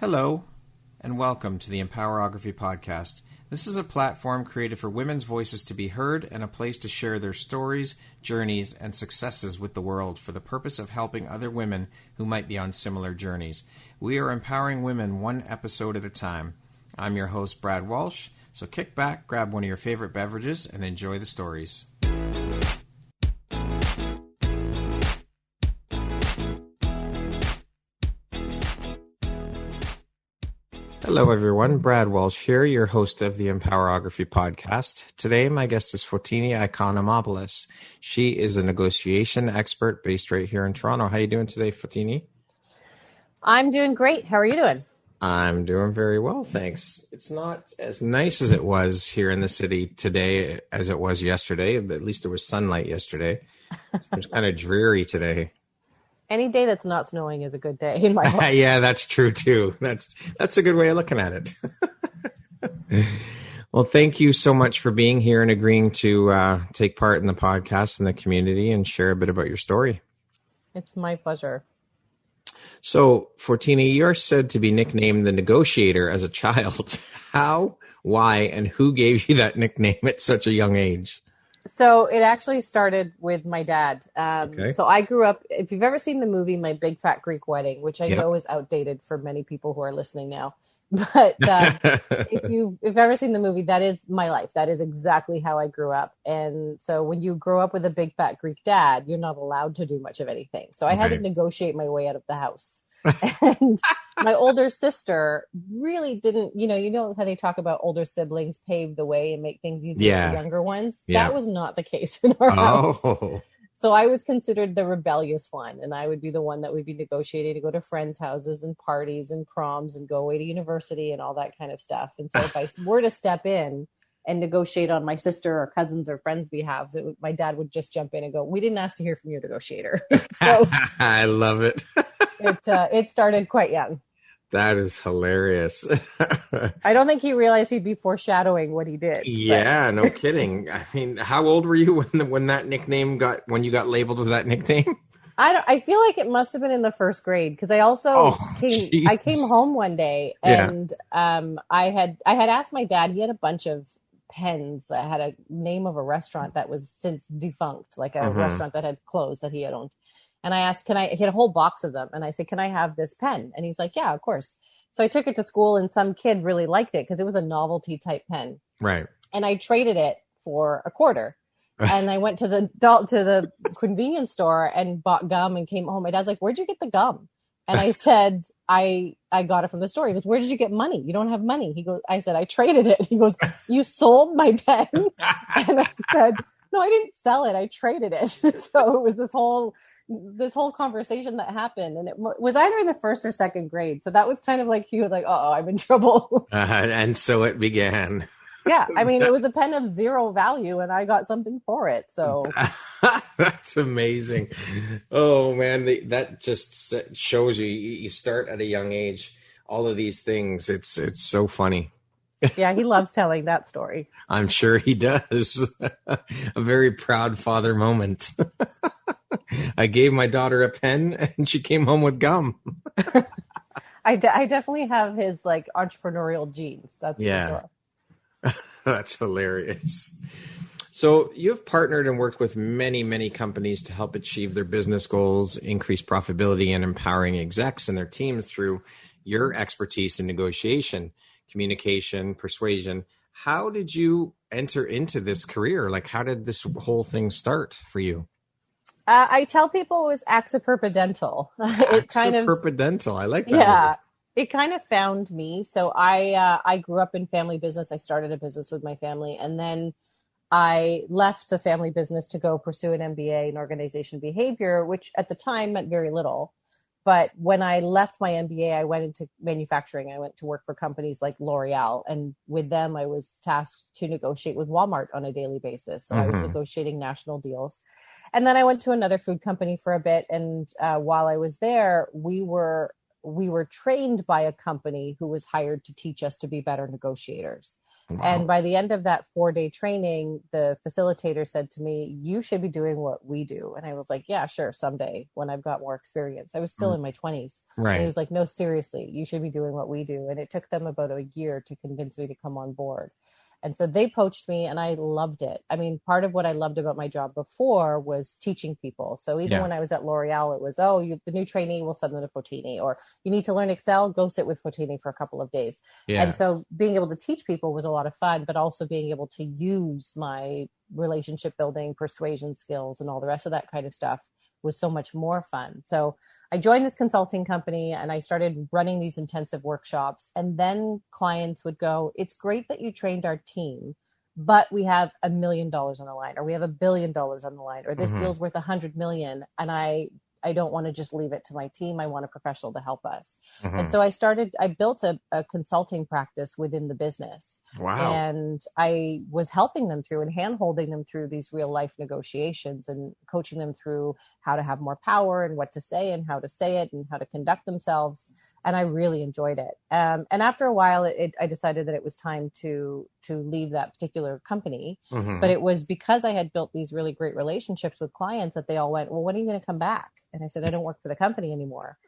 Hello, and welcome to the Empowerography Podcast. This is a platform created for women's voices to be heard and a place to share their stories, journeys, and successes with the world for the purpose of helping other women who might be on similar journeys. We are empowering women one episode at a time. I'm your host, Brad Walsh, so kick back, grab one of your favorite beverages, and enjoy the stories. Hello, everyone. Brad Walsh here, your host of the Empowerography Podcast. Today, my guest is Fotini Iconomopolous. She is a negotiation expert based right here in Toronto. How are you doing today, Fotini? I'm doing great. How are you doing? I'm doing very well, thanks. It's not as nice as it was here in the city today as it was yesterday. At least there was sunlight yesterday. So it's kind of dreary today. Any day that's not snowing is a good day in my book. Yeah, that's true too. That's a good way of looking at it. Well, thank you so much for being here and agreeing to take part in the podcast and the community and share a bit about your story. It's my pleasure. So, Fotini, you're said to be nicknamed the negotiator as a child. How, why, and who gave you that nickname at such a young age? So it actually started with my dad. Okay. So I grew up, if you've ever seen the movie My Big Fat Greek Wedding, which I know is outdated for many people who are listening now. But if you've ever seen the movie, that is my life. That is exactly how I grew up. And so when you grow up with a big fat Greek dad, you're not allowed to do much of anything. So I had to negotiate my way out of the house. And my older sister really didn't, you know how they talk about older siblings pave the way and make things easier for younger ones? Yeah. That was not the case in our house. So I was considered the rebellious one, and I would be the one that would be negotiating to go to friends' houses and parties and proms and go away to university and all that kind of stuff. And so if I were to step in and negotiate on my sister or cousins or friends' behalves, my dad would just jump in and go, "We didn't ask to hear from your negotiator." So I love it. It started quite young. That is hilarious. I don't think he realized he'd be foreshadowing what he did. Yeah, no kidding. I mean, how old were you when that nickname when you got labeled with that nickname? I feel like it must have been in the first grade, because I also came home one day and I had asked my dad. He had a bunch of pens that had a name of a restaurant that was since defunct, like a restaurant that had closed that he had owned. And I asked, he had a whole box of them. And I said, "Can I have this pen?" And he's like, "Yeah, of course." So I took it to school, and some kid really liked it because it was a novelty type pen. Right. And I traded it for a quarter. And I went to the convenience store and bought gum and came home. My dad's like, "Where'd you get the gum?" And I said, I got it from the store. He goes, "Where did you get money? You don't have money." I said, "I traded it." He goes, "You sold my pen?" And I said, "No, I didn't sell it. I traded it." So it was this whole conversation that happened, and it was either in the first or second grade. So that was kind of like, he was like, "Uh-oh, I'm in trouble." And so it began. Yeah, I mean, it was a pen of zero value, and I got something for it. So that's amazing. Oh man, that just shows you start at a young age. All of these things, it's so funny. Yeah, he loves telling that story. I'm sure he does. A very proud father moment. I gave my daughter a pen and she came home with gum. I definitely have his entrepreneurial genes. That's for sure. That's hilarious. So you've partnered and worked with many, many companies to help achieve their business goals, increase profitability, and empowering execs and their teams through your expertise in negotiation, communication, persuasion. How did you enter into this career? How did this whole thing start for you? I tell people it was accipurpadental. Accipurpadental. I like that. Yeah. Word. It kind of found me. So I grew up in family business. I started a business with my family, and then I left the family business to go pursue an MBA in organization behavior, which at the time meant very little. But when I left my MBA, I went into manufacturing. I went to work for companies like L'Oreal, and with them, I was tasked to negotiate with Walmart on a daily basis. So I was negotiating national deals. And then I went to another food company for a bit. And while I was there, we were trained by a company who was hired to teach us to be better negotiators. Wow. And by the end of that 4-day training, the facilitator said to me, you should be doing what we do. And I was like, yeah, sure, someday when I've got more experience. I was still in my 20s. Right. And he was like, no, seriously, you should be doing what we do. And it took them about a year to convince me to come on board. And so they poached me and I loved it. I mean, part of what I loved about my job before was teaching people. So even when I was at L'Oreal, it was, the new trainee, will send them to Fotini, or you need to learn Excel, go sit with Fotini for a couple of days. Yeah. And so being able to teach people was a lot of fun, but also being able to use my relationship building, persuasion skills, and all the rest of that kind of stuff was so much more fun. So I joined this consulting company and I started running these intensive workshops. And then clients would go, it's great that you trained our team, but we have $1 million on the line, or we have $1 billion on the line, or this deal's worth 100 million. And I don't want to just leave it to my team. I want a professional to help us. And so I built a consulting practice within the business. Wow. And I was helping them through and hand-holding them through these real life negotiations and coaching them through how to have more power and what to say and how to say it and how to conduct themselves. And I really enjoyed it. And after a while, I decided that it was time to leave that particular company. But it was because I had built these really great relationships with clients that they all went, well, when are you going to come back? And I said, I don't work for the company anymore.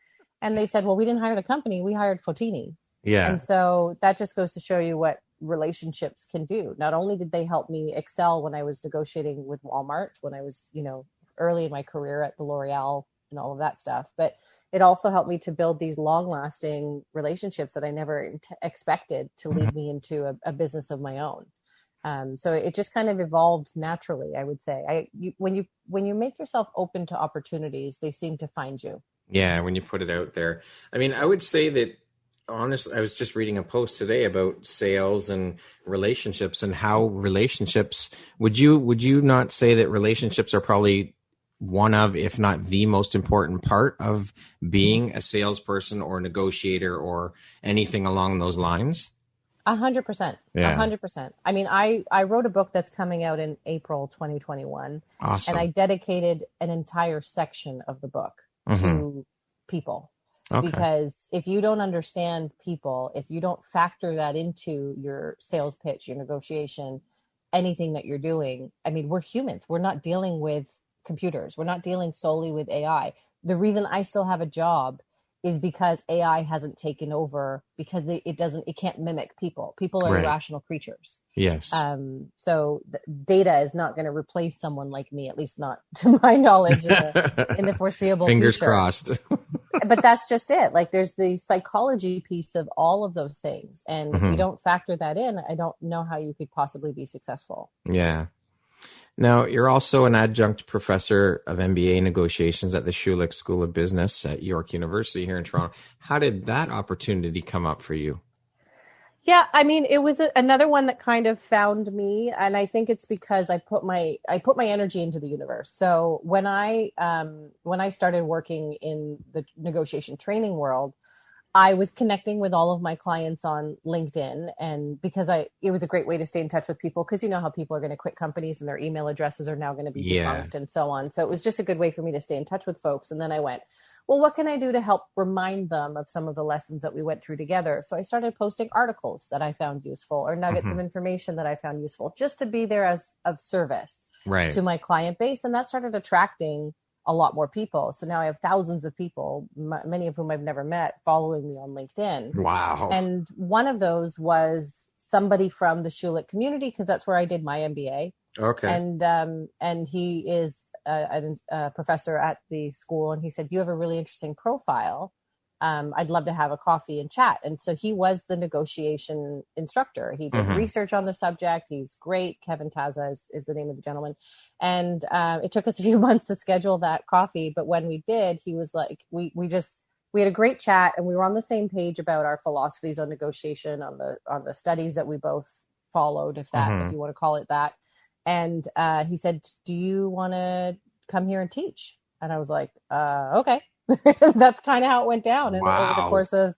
And they said, well, we didn't hire the company. We hired Fotini. Yeah. And so that just goes to show you what relationships can do. Not only did they help me excel when I was negotiating with Walmart, when I was, early in my career at the L'Oreal and all of that stuff, but it also helped me to build these long-lasting relationships that I never expected to lead me into a business of my own. So it just kind of evolved naturally, I would say. When you make yourself open to opportunities, they seem to find you. Yeah, when you put it out there. I mean, I would say that, honestly, I was just reading a post today about sales and relationships and how relationships, would you not say that relationships are probably one of, if not the most important part of being a salesperson or negotiator or anything along those lines? 100%. 100%. I mean, I wrote a book that's coming out in April 2021. Awesome. And I dedicated an entire section of the book to people. Okay. Because if you don't understand people, if you don't factor that into your sales pitch, your negotiation, anything that you're doing, I mean, we're humans. We're not dealing with computers. We're not dealing solely with AI. The reason I still have a job is because AI hasn't taken over, because it can't mimic people. People are irrational creatures. Yes. So data is not going to replace someone like me, at least not to my knowledge in the foreseeable Fingers future. crossed. But that's just it. Like, there's the psychology piece of all of those things. And if you don't factor that in, I don't know how you could possibly be successful. Yeah. Now, you're also an adjunct professor of MBA negotiations at the Schulich School of Business at York University here in Toronto. How did that opportunity come up for you? Yeah, I mean, it was another one that kind of found me, and I think it's because I put my energy into the universe. So when I started working in the negotiation training world, I was connecting with all of my clients on LinkedIn, and because it was a great way to stay in touch with people, because you know how people are going to quit companies and their email addresses are now going to be defunct and so on. So it was just a good way for me to stay in touch with folks. And then I went, well, what can I do to help remind them of some of the lessons that we went through together? So I started posting articles that I found useful, or nuggets of information that I found useful, just to be there as of service to my client base. And that started attracting a lot more people. So now I have thousands of people, many of whom I've never met, following me on LinkedIn. Wow. And one of those was somebody from the Schulich community, because that's where I did my MBA. Okay. And he is a professor at the school. And he said, you have a really interesting profile. I'd love to have a coffee and chat. And so he was the negotiation instructor. He did research on the subject. He's great. Kevin Taza is the name of the gentleman. And it took us a few months to schedule that coffee. But when we did, he was like, we had a great chat, and we were on the same page about our philosophies on negotiation, on the studies that we both followed, if you want to call it that. And he said, do you want to come here and teach? And I was like, okay. That's kind of how it went down over the course of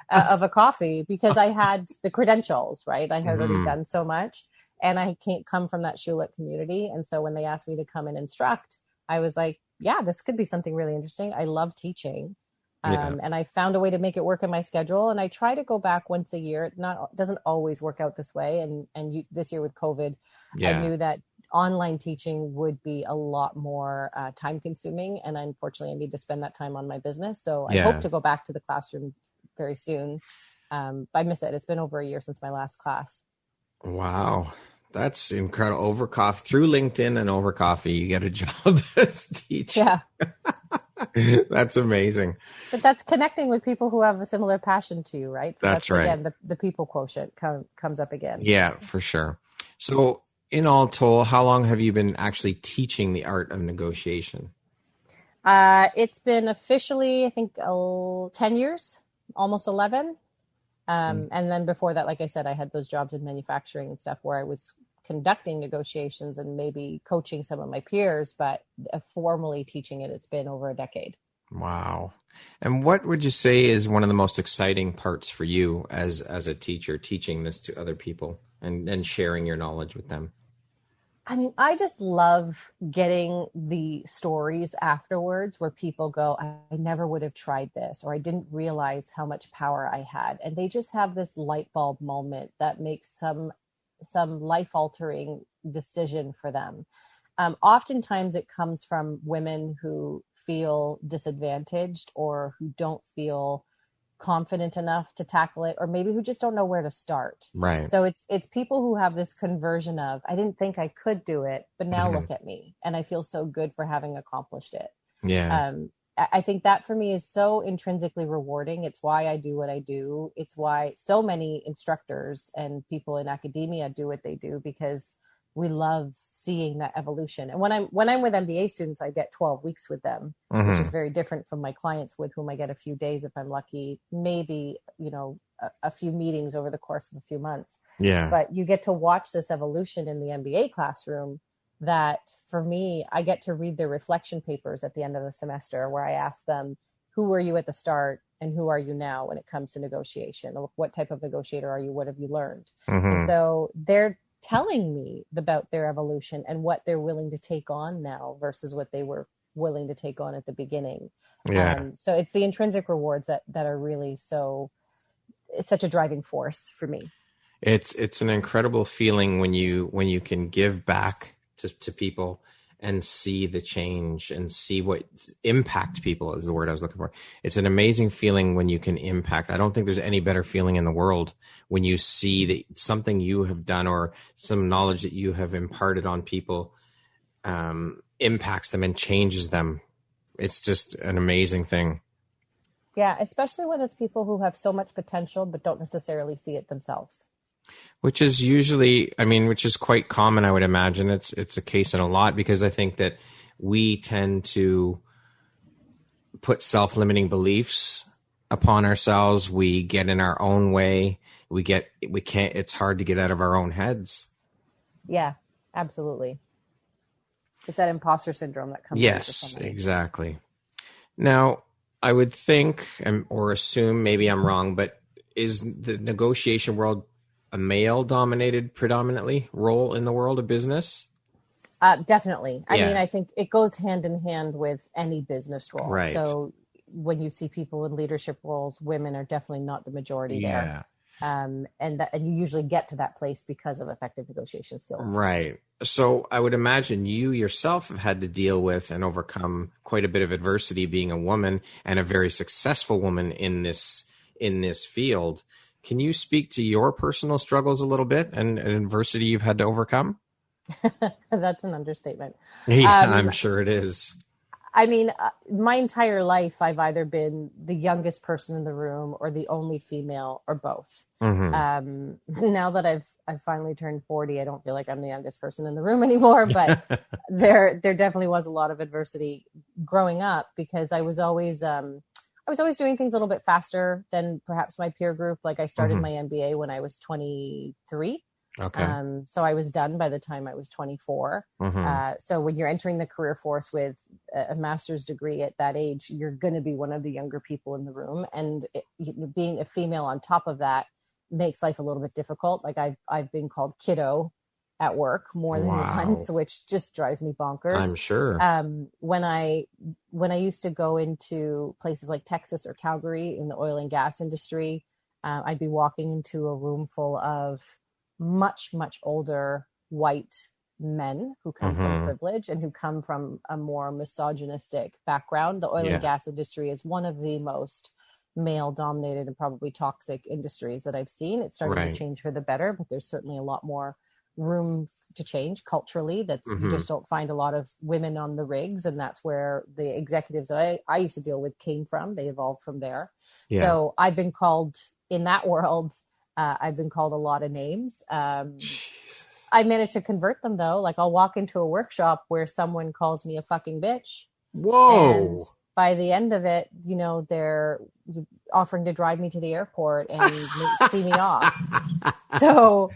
a coffee, because I had the credentials, right? I had already done so much, and I can't come from that Schulich community. And so when they asked me to come and instruct, I was like, yeah, this could be something really interesting. I love teaching. And I found a way to make it work in my schedule. And I try to go back once a year. It doesn't always work out this way. And this year with COVID, I knew that online teaching would be a lot more time consuming. And unfortunately, I need to spend that time on my business. So I hope to go back to the classroom very soon. I miss it. It's been over a year since my last class. Wow. That's incredible. Over coffee, through LinkedIn and over coffee, you get a job as a teacher. Yeah. That's amazing. But that's connecting with people who have a similar passion to you, right? So that's right. Again, the people quotient comes up again. Yeah, for sure. So in all told, how long have you been actually teaching the art of negotiation? It's been officially, I think, 10 years, almost 11. And then before that, like I said, I had those jobs in manufacturing and stuff where I was conducting negotiations and maybe coaching some of my peers, but formally teaching it, it's been over a decade. Wow. And what would you say is one of the most exciting parts for you as a teacher, teaching this to other people and sharing your knowledge with them? I mean, I just love getting the stories afterwards where people go, I never would have tried this, or I didn't realize how much power I had. And they just have this light bulb moment that makes some life-altering decision for them. Oftentimes it comes from women who feel disadvantaged or who don't feel confident enough to tackle it, or maybe who just don't know where to start. Right. So it's people who have this conversion of, I didn't think I could do it, but now look at me. And I feel so good for having accomplished it. Yeah. I think that for me is so intrinsically rewarding. It's why I do what I do. It's why so many instructors and people in academia do what they do, because we love seeing that evolution. And when I'm with MBA students, I get 12 weeks with them, which is very different from my clients with whom I get a few days if I'm lucky, maybe, a few meetings over the course of a few months. Yeah. But you get to watch this evolution in the MBA classroom that for me, I get to read their reflection papers at the end of the semester where I ask them, who were you at the start and who are you now when it comes to negotiation? Or what type of negotiator are you? What have you learned? And so they're telling me about their evolution and what they're willing to take on now versus what they were willing to take on at the beginning. Yeah. So it's the intrinsic rewards that are really it's such a driving force for me. It's an incredible feeling when you can give back to people and see the change and see what impact people is the word I was looking for. It's an amazing feeling when you can impact. I don't think there's any better feeling in the world when you see that something you have done or some knowledge that you have imparted on people impacts them and changes them. It's just an amazing thing. Yeah, especially when it's people who have so much potential but don't necessarily see it themselves. Which is usually, which is quite common, I would imagine. It's a case in a lot, because I think that we tend to put self-limiting beliefs upon ourselves. We get in our own way. It's hard to get out of our own heads. Yeah, absolutely. It's that imposter syndrome that comes. Yes, exactly. Now, I would think or assume, maybe I'm wrong, but is the negotiation world a male-dominated predominantly role in the world of business? Definitely. I mean, I think it goes hand in hand with any business role. Right. So when you see people in leadership roles, women are definitely not the majority there. And you usually get to that place because of effective negotiation skills. Right. So I would imagine you yourself have had to deal with and overcome quite a bit of adversity being a woman and a very successful woman in this field. Can you speak to your personal struggles a little bit and adversity you've had to overcome? That's an understatement. Yeah, I'm sure it is. I mean, my entire life, I've either been the youngest person in the room or the only female or both. Now that I've finally turned 40, I don't feel like I'm the youngest person in the room anymore, but there definitely was a lot of adversity growing up because I was always doing things a little bit faster than perhaps my peer group. Like I started my MBA when I was 23. Okay. So I was done by the time I was 24. So when you're entering the career force with a master's degree at that age, you're going to be one of the younger people in the room. And being a female on top of that makes life a little bit difficult. Like I've been called kiddo at work more than once, which just drives me bonkers. I'm sure. When I used to go into places like Texas or Calgary in the oil and gas industry, I'd be walking into a room full of much, much older white men who come from privilege and who come from a more misogynistic background. The oil and gas industry is one of the most male dominated and probably toxic industries that I've seen. It's starting to change for the better, but there's certainly a lot more room to change culturally. You just don't find a lot of women on the rigs, and that's where the executives that I used to deal with came from. They evolved from there. So I've been called in that world, I've been called a lot of names. I managed to convert them though. Like I'll walk into a workshop where someone calls me a fucking bitch. Whoa. And by the end of it, they're offering to drive me to the airport and see me off. So,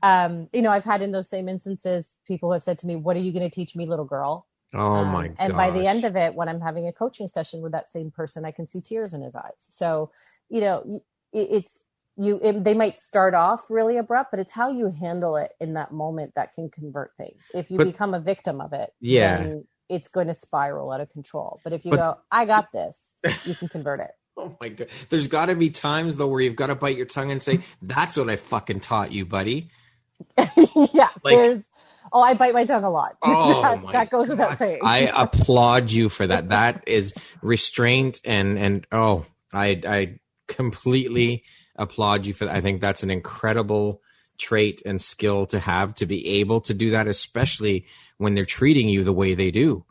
I've had in those same instances, people have said to me, "What are you going to teach me, little girl?" Oh my God. And by the end of it, when I'm having a coaching session with that same person, I can see tears in his eyes. So, they might start off really abrupt, but it's how you handle it in that moment that can convert things. If you become a victim of it, then it's going to spiral out of control. But if you go, "I got this," you can convert it. Oh my God. There's got to be times though where you've got to bite your tongue and say, "That's what I fucking taught you, buddy." Yeah. I bite my tongue a lot. Oh that goes without saying. I applaud you for that. That is restraint and I completely applaud you for that. I think that's an incredible trait and skill to have, to be able to do that, especially when they're treating you the way they do.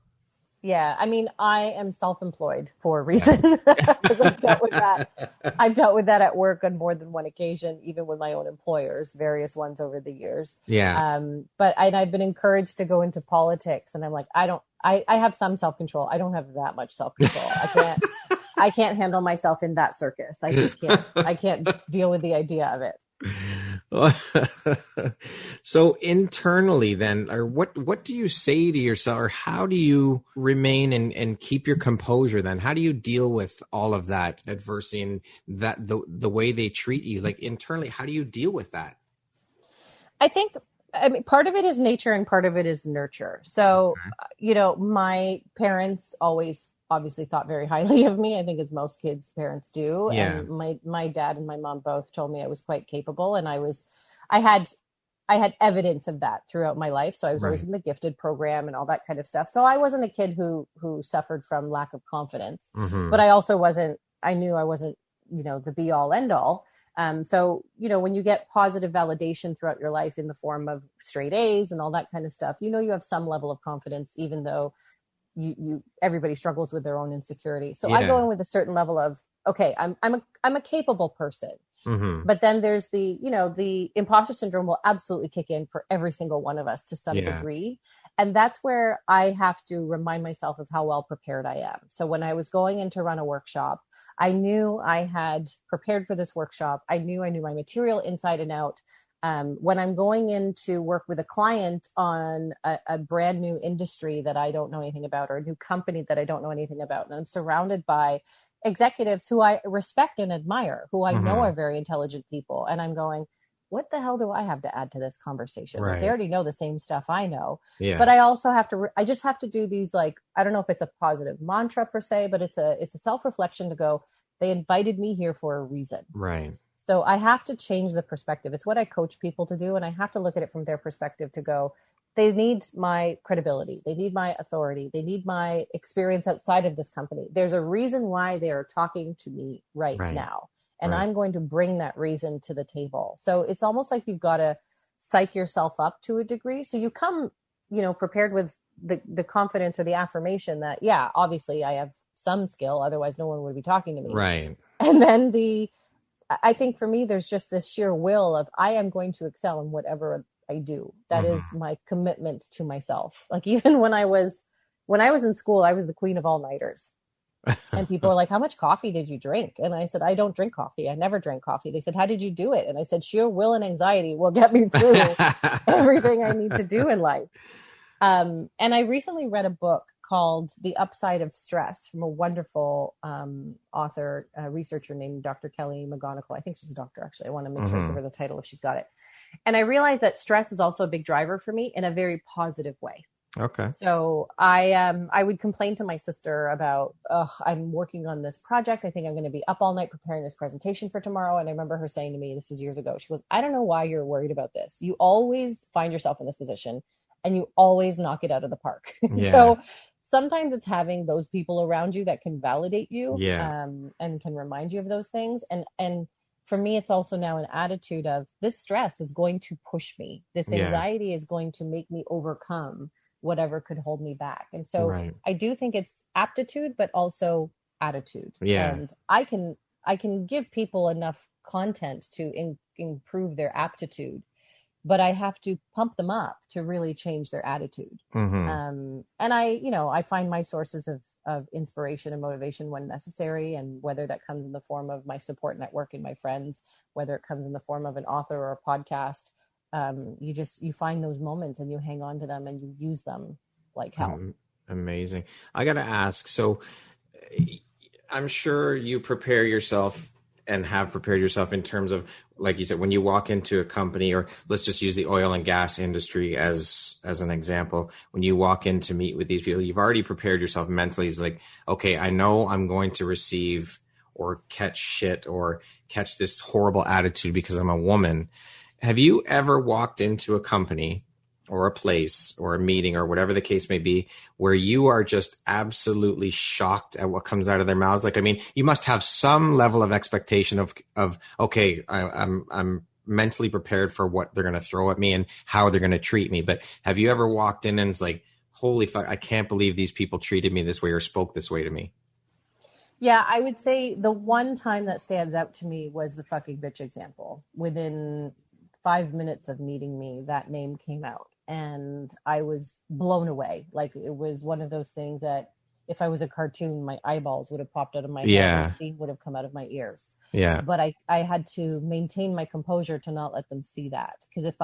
Yeah. I mean, I am self-employed for a reason. I've dealt with that. I've dealt with that at work on more than one occasion, even with my own employers, various ones over the years. Yeah. But I've been encouraged to go into politics, and I'm like, I have some self-control. I don't have that much self-control. I can't handle myself in that circus. I just can't. I can't deal with the idea of it. So internally then, or what do you say to yourself, or how do you remain and keep your composure then? How do you deal with all of that adversity and that the way they treat you? Like internally, how do you deal with that? I think, part of it is nature and part of it is nurture. So, my parents always obviously thought very highly of me, I think, as most kids' parents do. Yeah. And my dad and my mom both told me I was quite capable, and I had evidence of that throughout my life. So I was always in the gifted program and all that kind of stuff. So I wasn't a kid who suffered from lack of confidence, but I knew I wasn't, the be all end all. So, when you get positive validation throughout your life in the form of straight A's and all that kind of stuff, you have some level of confidence, even though everybody struggles with their own insecurity. So I go in with a certain level of, okay, I'm a capable person. But then there's the imposter syndrome will absolutely kick in for every single one of us to some degree. And that's where I have to remind myself of how well prepared I am. So when I was going in to run a workshop, I knew I had prepared for this workshop. I knew my material inside and out. When I'm going in to work with a client on a brand new industry that I don't know anything about, or a new company that I don't know anything about, and I'm surrounded by executives who I respect and admire, who I know are very intelligent people. And I'm going, what the hell do I have to add to this conversation? They already know the same stuff I know. But I also have to, I just have to do these, like, I don't know if it's a positive mantra per se, but it's a self-reflection to go, they invited me here for a reason. Right. So I have to change the perspective. It's what I coach people to do. And I have to look at it from their perspective to go, they need my credibility. They need my authority. They need my experience outside of this company. There's a reason why they are talking to me right now. And I'm going to bring that reason to the table. So it's almost like you've got to psych yourself up to a degree. So you come, prepared with the confidence or the affirmation that, obviously I have some skill. Otherwise no one would be talking to me. Right. And then I think for me, there's just this sheer will of, I am going to excel in whatever I do. That is my commitment to myself. Like even when I was in school, I was the queen of all-nighters. And people were like, how much coffee did you drink? And I said, I don't drink coffee. I never drank coffee. They said, how did you do it? And I said, sheer will and anxiety will get me through everything I need to do in life. And I recently read a book called The Upside of Stress from a wonderful author, researcher named Dr. Kelly McGonigal. I think she's a doctor, actually. I want to make sure I give her the title if she's got it. And I realized that stress is also a big driver for me in a very positive way. Okay. So I would complain to my sister about, I'm working on this project. I think I'm going to be up all night preparing this presentation for tomorrow. And I remember her saying to me, this was years ago, she goes, I don't know why you're worried about this. You always find yourself in this position and you always knock it out of the park. Yeah. So sometimes it's having those people around you that can validate you, yeah. And can remind you of those things. And for me, it's also now an attitude of this stress is going to push me. This anxiety is going to make me overcome whatever could hold me back. And so I do think it's aptitude, but also attitude. Yeah. And I can give people enough content to improve their aptitude, but I have to pump them up to really change their attitude. And I find my sources of inspiration and motivation when necessary. And whether that comes in the form of my support network and my friends, whether it comes in the form of an author or a podcast, you find those moments and you hang on to them and you use them like hell. Amazing. I got to ask, so I'm sure you prepare yourself and have prepared yourself in terms of, like you said, when you walk into a company, or let's just use the oil and gas industry as an example, when you walk in to meet with these people, you've already prepared yourself mentally. It's like, okay, I know I'm going to receive or catch shit or catch this horrible attitude because I'm a woman. Have you ever walked into a company or a place or a meeting or whatever the case may be where you are just absolutely shocked at what comes out of their mouths? Like, I mean, you must have some level of expectation of okay, I'm mentally prepared for what they're going to throw at me and how they're going to treat me. But have you ever walked in and it's like, holy fuck, I can't believe these people treated me this way or spoke this way to me? Yeah, I would say the one time that stands out to me was the fucking bitch example. Within 5 minutes of meeting me, that name came out and I was blown away. Like, it was one of those things that if I was a cartoon, my eyeballs would have popped out of my head and steam would have come out of my ears. Yeah. But I had to maintain my composure to not let them see that. Because if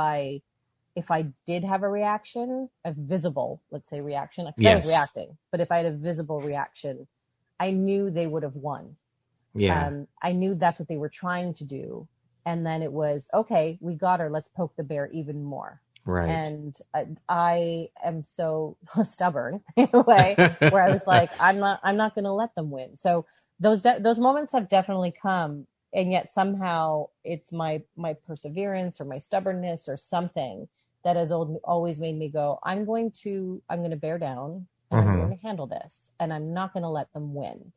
I did have a reaction, a visible, let's say reaction, because I was reacting, but if I had a visible reaction, I knew they would have won. Yeah. I knew that's what they were trying to do. And then it was, okay, we got her. Let's poke the bear even more. Right. And I am so stubborn in a way where I was like, I'm not going to let them win. So those moments have definitely come. And yet somehow it's my perseverance or my stubbornness or something that has always made me go, I'm going to bear down and I'm going to handle this. And I'm not going to let them win.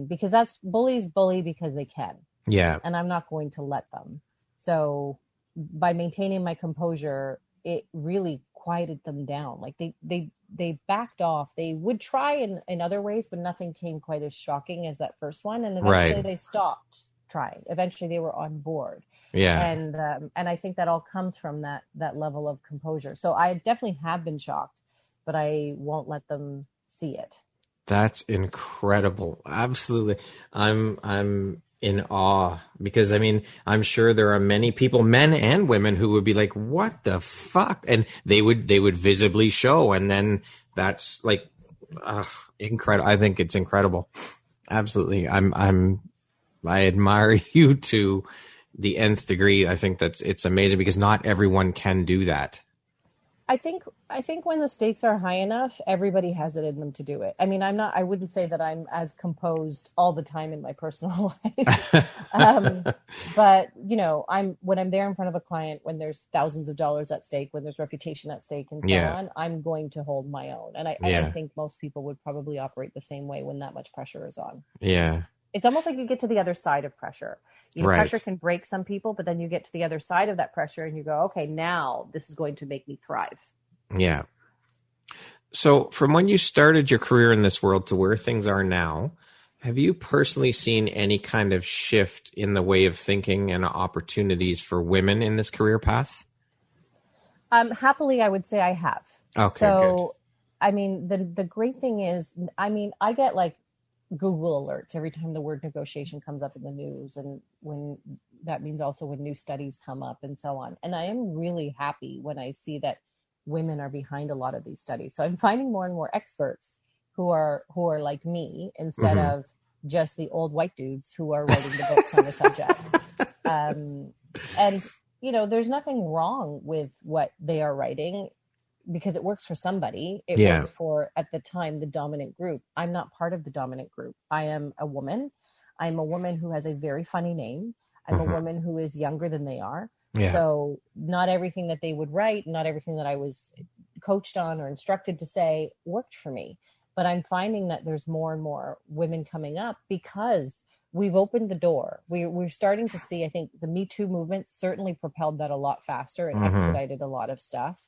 Because that's bullies bully because they can. Yeah. And I'm not going to let them. So by maintaining my composure, it really quieted them down. Like they backed off. They would try in other ways, but nothing came quite as shocking as that first one. And eventually they stopped trying. Eventually they were on board. Yeah. And I think that all comes from that level of composure. So I definitely have been shocked, but I won't let them see it. That's incredible. Absolutely. I'm in awe because, I mean, I'm sure there are many people, men and women, who would be like, what the fuck? And they would visibly show. And then that's like, incredible. I think it's incredible. Absolutely. I admire you to the nth degree. I think it's amazing because not everyone can do that. I think when the stakes are high enough, everybody has it in them to do it. I mean, I wouldn't say that I'm as composed all the time in my personal life. But when I'm there in front of a client, when there's thousands of dollars at stake, when there's reputation at stake and so on, I'm going to hold my own. And I think most people would probably operate the same way when that much pressure is on. Yeah. It's almost like you get to the other side of pressure. Pressure can break some people, but then you get to the other side of that pressure and you go, okay, now this is going to make me thrive. Yeah. So from when you started your career in this world to where things are now, have you personally seen any kind of shift in the way of thinking and opportunities for women in this career path? Happily, I would say I have. Okay, so, good. I mean, the great thing is, I get like Google alerts every time the word negotiation comes up in the news, and when that means also when new studies come up and so on. And I am really happy when I see that women are behind a lot of these studies. So I'm finding more and more experts who are like me instead of just the old white dudes who are writing the books on the subject. And, there's nothing wrong with what they are writing because it works for somebody. It works for, at the time, the dominant group. I'm not part of the dominant group. I am a woman. I'm a woman who has a very funny name. I'm a woman who is younger than they are. Yeah. So not everything that they would write, not everything that I was coached on or instructed to say worked for me. But I'm finding that there's more and more women coming up because we've opened the door. We're starting to see, I think the Me Too movement certainly propelled that a lot faster and expedited a lot of stuff.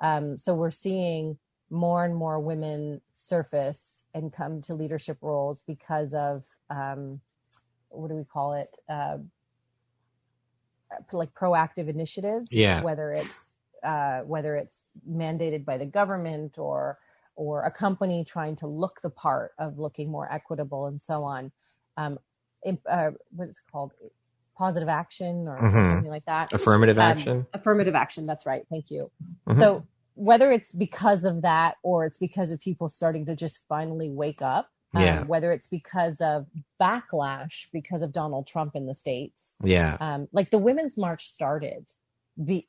So we're seeing more and more women surface and come to leadership roles because of, what do we call it? Like proactive initiatives, whether it's mandated by the government or a company trying to look the part of looking more equitable and so on. What is it called? Positive action or something like that. Affirmative action. Affirmative action. That's right. Thank you. So whether it's because of that or it's because of people starting to just finally wake up, whether it's because of backlash because of Donald Trump in the States. Like the Women's March started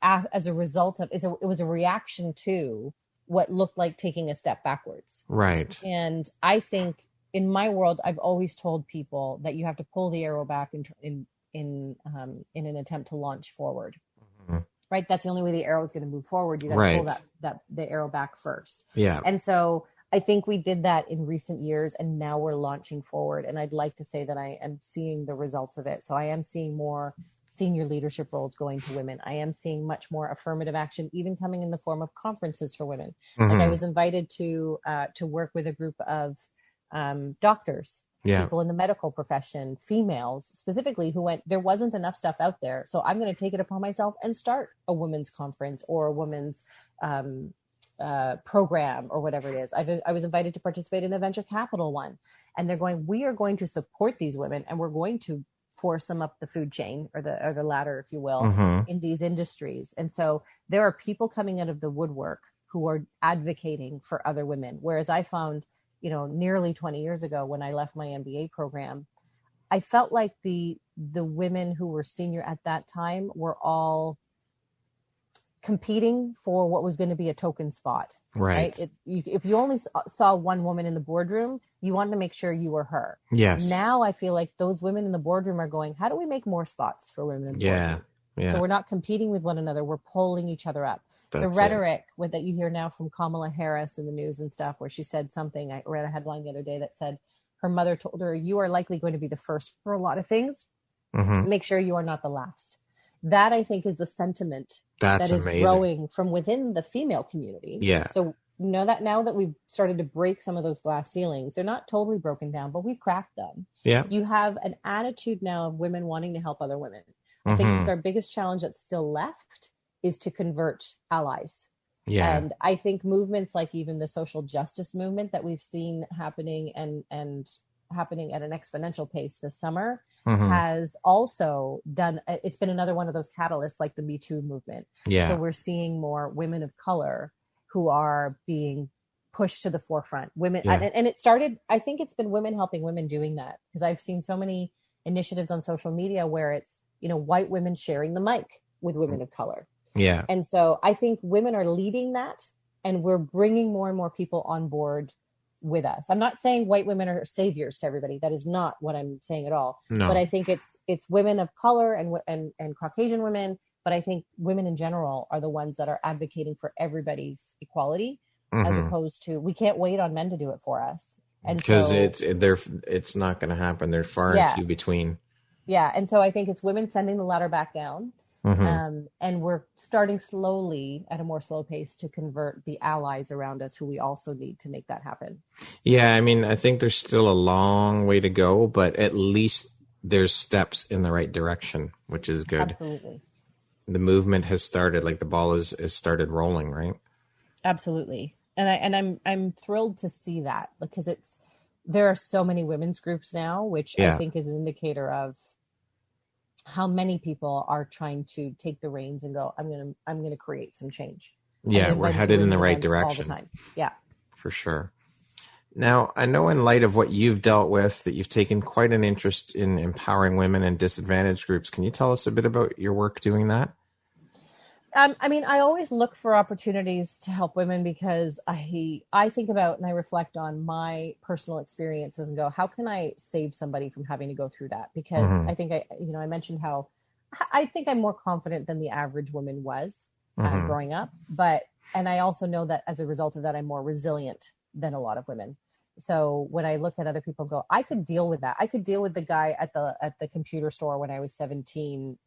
as a result of, it was a reaction to what looked like taking a step backwards. Right. And I think in my world, I've always told people that you have to pull the arrow back in an attempt to launch forward. Right. That's the only way the arrow is going to move forward. You got to pull the arrow back first. Yeah. And so I think we did that in recent years and now we're launching forward. And I'd like to say that I am seeing the results of it. So I am seeing more senior leadership roles going to women. I am seeing much more affirmative action, even coming in the form of conferences for women. Like I was invited to work with a group of doctors, people in the medical profession, females specifically, who went, there wasn't enough stuff out there. So I'm going to take it upon myself and start a women's conference or a women's program or whatever it is. I was invited to participate in a venture capital one, and they're going, we are going to support these women and we're going to force them up the food chain or the ladder, if you will, in these industries. And so there are people coming out of the woodwork who are advocating for other women. Whereas I found, nearly 20 years ago when I left my MBA program, I felt like the women who were senior at that time were all competing for what was going to be a token spot. Right. If you only saw one woman in the boardroom, you wanted to make sure you were her. Yes. Now I feel like those women in the boardroom are going, how do we make more spots for women in the boardroom? Yeah. So we're not competing with one another. We're pulling each other up. The rhetoric that you hear now from Kamala Harris in the news and stuff, where she said something, I read a headline the other day that said her mother told her, you are likely going to be the first for a lot of things. Make sure you are not the last. That I think is the sentiment that is amazing. Growing from within the female community. Yeah. So that now that we've started to break some of those glass ceilings, they're not totally broken down, but we've cracked them. Yeah. You have an attitude now of women wanting to help other women. I think our biggest challenge that's still left is to convert allies. Yeah. And I think movements like even the social justice movement that we've seen happening and happening at an exponential pace this summer has also it's been another one of those catalysts like the Me Too movement. Yeah. So we're seeing more women of color who are being pushed to the forefront. Women, and it started, I think it's been women helping women doing that, because I've seen so many initiatives on social media where it's, white women sharing the mic with women of color. Yeah. And so I think women are leading that, and we're bringing more and more people on board with us. I'm not saying white women are saviors to everybody. That is not what I'm saying at all. No. But I think it's women of color and Caucasian women. But I think women in general are the ones that are advocating for everybody's equality, as opposed to, we can't wait on men to do it for us. And because it's not going to happen. They're far and few between. Yeah. And so I think it's women sending the ladder back down. And we're starting slowly at a more slow pace to convert the allies around us who we also need to make that happen. Yeah. I mean, I think there's still a long way to go, but at least there's steps in the right direction, which is good. Absolutely. The movement has started, like the ball is started rolling, right? Absolutely. And I'm thrilled to see that, because there are so many women's groups now, which I think is an indicator of how many people are trying to take the reins and go, I'm going to create some change. Yeah, we're headed in the right direction all the time. Yeah, for sure. Now, I know in light of what you've dealt with that you've taken quite an interest in empowering women in disadvantaged groups. Can you tell us a bit about your work doing that? I mean, I always look for opportunities to help women because I think about and I reflect on my personal experiences and go, how can I save somebody from having to go through that? Because I think I mentioned how I think I'm more confident than the average woman was growing up, and I also know that as a result of that, I'm more resilient than a lot of women. So when I look at other people, go, I could deal with that. I could deal with the guy at the computer store when I was 17,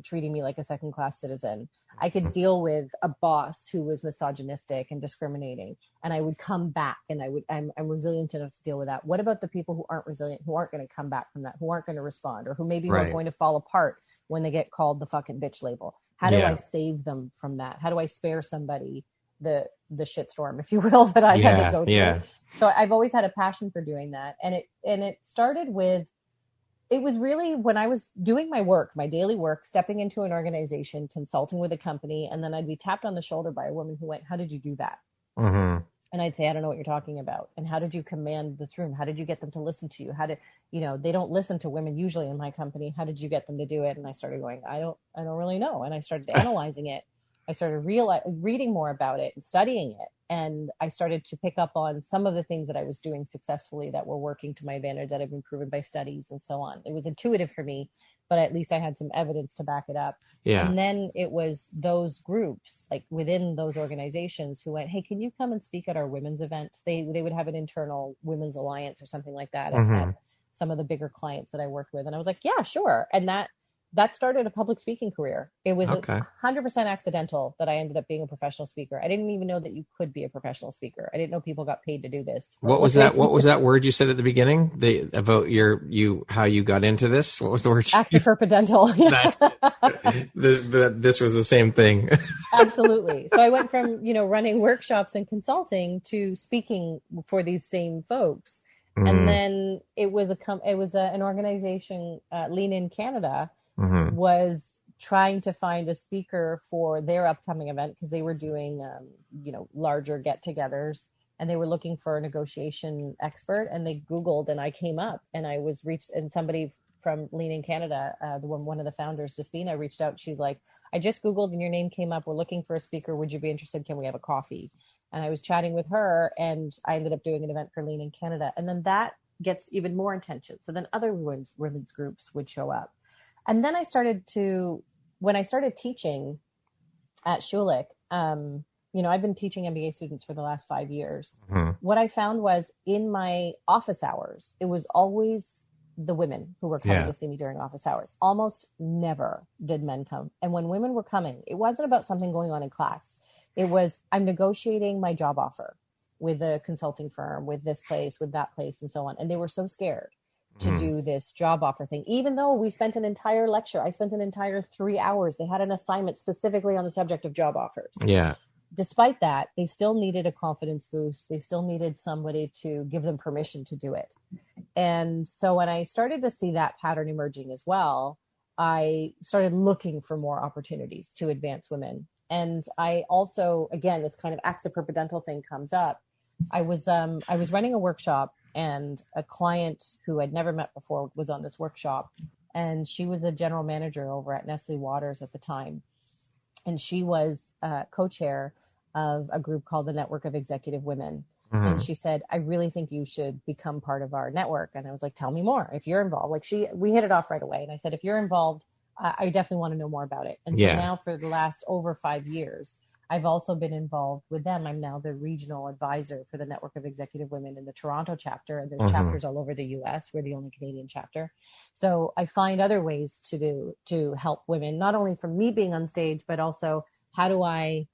treating me like a second-class citizen. I could deal with a boss who was misogynistic and discriminating, and I would come back, and I'm resilient enough to deal with that. What about the people who aren't resilient, who aren't going to come back from that, who aren't going to respond, or who maybe are going to fall apart when they get called the fucking bitch label? How do I save them from that? How do I spare somebody the shitstorm, if you will, that I had to go through? Yeah. So I've always had a passion for doing that, and it started with. It was really when I was doing my work, my daily work, stepping into an organization, consulting with a company, and then I'd be tapped on the shoulder by a woman who went, how did you do that? And I'd say, I don't know what you're talking about. And how did you command this room? How did you get them to listen to you? How did, they don't listen to women usually in my company. How did you get them to do it? And I started going, I don't really know. And I started analyzing it. I started reading more about it and studying it. And I started to pick up on some of the things that I was doing successfully that were working to my advantage, that have been proven by studies and so on. It was intuitive for me, but at least I had some evidence to back it up. Yeah. And then it was those groups, like within those organizations, who went, hey, can you come and speak at our women's event? They would have an internal women's alliance or something like that at some of the bigger clients that I worked with. And I was like, yeah, sure. And that started a public speaking career. It was 100% accidental that I ended up being a professional speaker. I didn't even know that you could be a professional speaker. I didn't know people got paid to do this. What was that? What was that word you said at the beginning? About how you got into this? What was the word? Accipurpadental. This was the same thing. Absolutely. So I went from, running workshops and consulting to speaking for these same folks. And then it was an organization, Lean In Canada, was trying to find a speaker for their upcoming event because they were doing, larger get-togethers, and they were looking for a negotiation expert. And they Googled, and I came up, and I was reached, and somebody from Lean In Canada, one of the founders, Despina, reached out. She's like, I just Googled and your name came up. We're looking for a speaker. Would you be interested? Can we have a coffee? And I was chatting with her, and I ended up doing an event for Lean In Canada. And then that gets even more attention. So then other women's groups would show up. And then when I started teaching at Schulich, I've been teaching MBA students for the last 5 years. What I found was in my office hours, it was always the women who were coming to see me during office hours. Almost never did men come. And when women were coming, it wasn't about something going on in class. It was, I'm negotiating my job offer with a consulting firm, with this place, with that place, and so on. And they were so scared to do this job offer thing, even though we spent an entire lecture. I spent an entire 3 hours. They had an assignment specifically on the subject of job offers. Yeah. Despite that, they still needed a confidence boost. They still needed somebody to give them permission to do it. And so when I started to see that pattern emerging as well, I started looking for more opportunities to advance women. And I also, again, this kind of accipurpadental thing comes up. I was running a workshop, and a client who I'd never met before was on this workshop, and she was a general manager over at Nestle Waters at the time. And she was co-chair of a group called the Network of Executive Women. And she said, I really think you should become part of our network. And I was like, tell me more if you're involved. We hit it off right away. And I said, if you're involved, I definitely want to know more about it. And so now for the last over 5 years, I've also been involved with them. I'm now the regional advisor for the Network of Executive Women in the Toronto chapter. And there's chapters all over the US. We're the only Canadian chapter. So I find other ways to help women, not only from me being on stage, but also how do I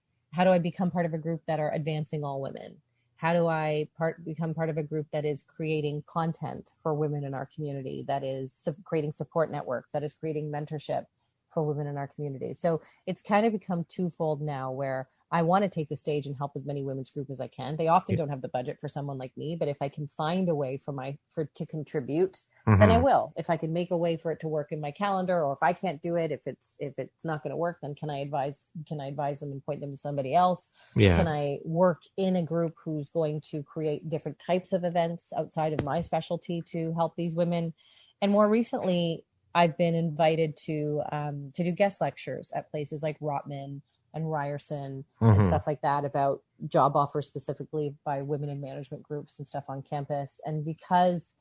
become part of a group that are advancing all women? How do I become part of a group that is creating content for women in our community, that is creating support networks, that is creating mentorship for women in our community? So it's kind of become twofold now, where I want to take the stage and help as many women's groups as I can. They often don't have the budget for someone like me, but if I can find a way to contribute then I will. If I can make a way for it to work in my calendar, or if I can't do it, if it's not going to work, then can I advise them and point them to somebody else? Yeah. Can I work in a group who's going to create different types of events outside of my specialty to help these women? And more recently, I've been invited to do guest lectures at places like Rotman and Ryerson and stuff like that about job offers specifically by women in management groups and stuff on campus. And because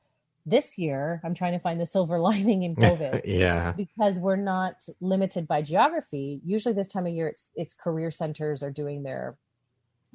this year, I'm trying to find the silver lining in COVID. Because we're not limited by geography. Usually this time of year, it's career centers are doing their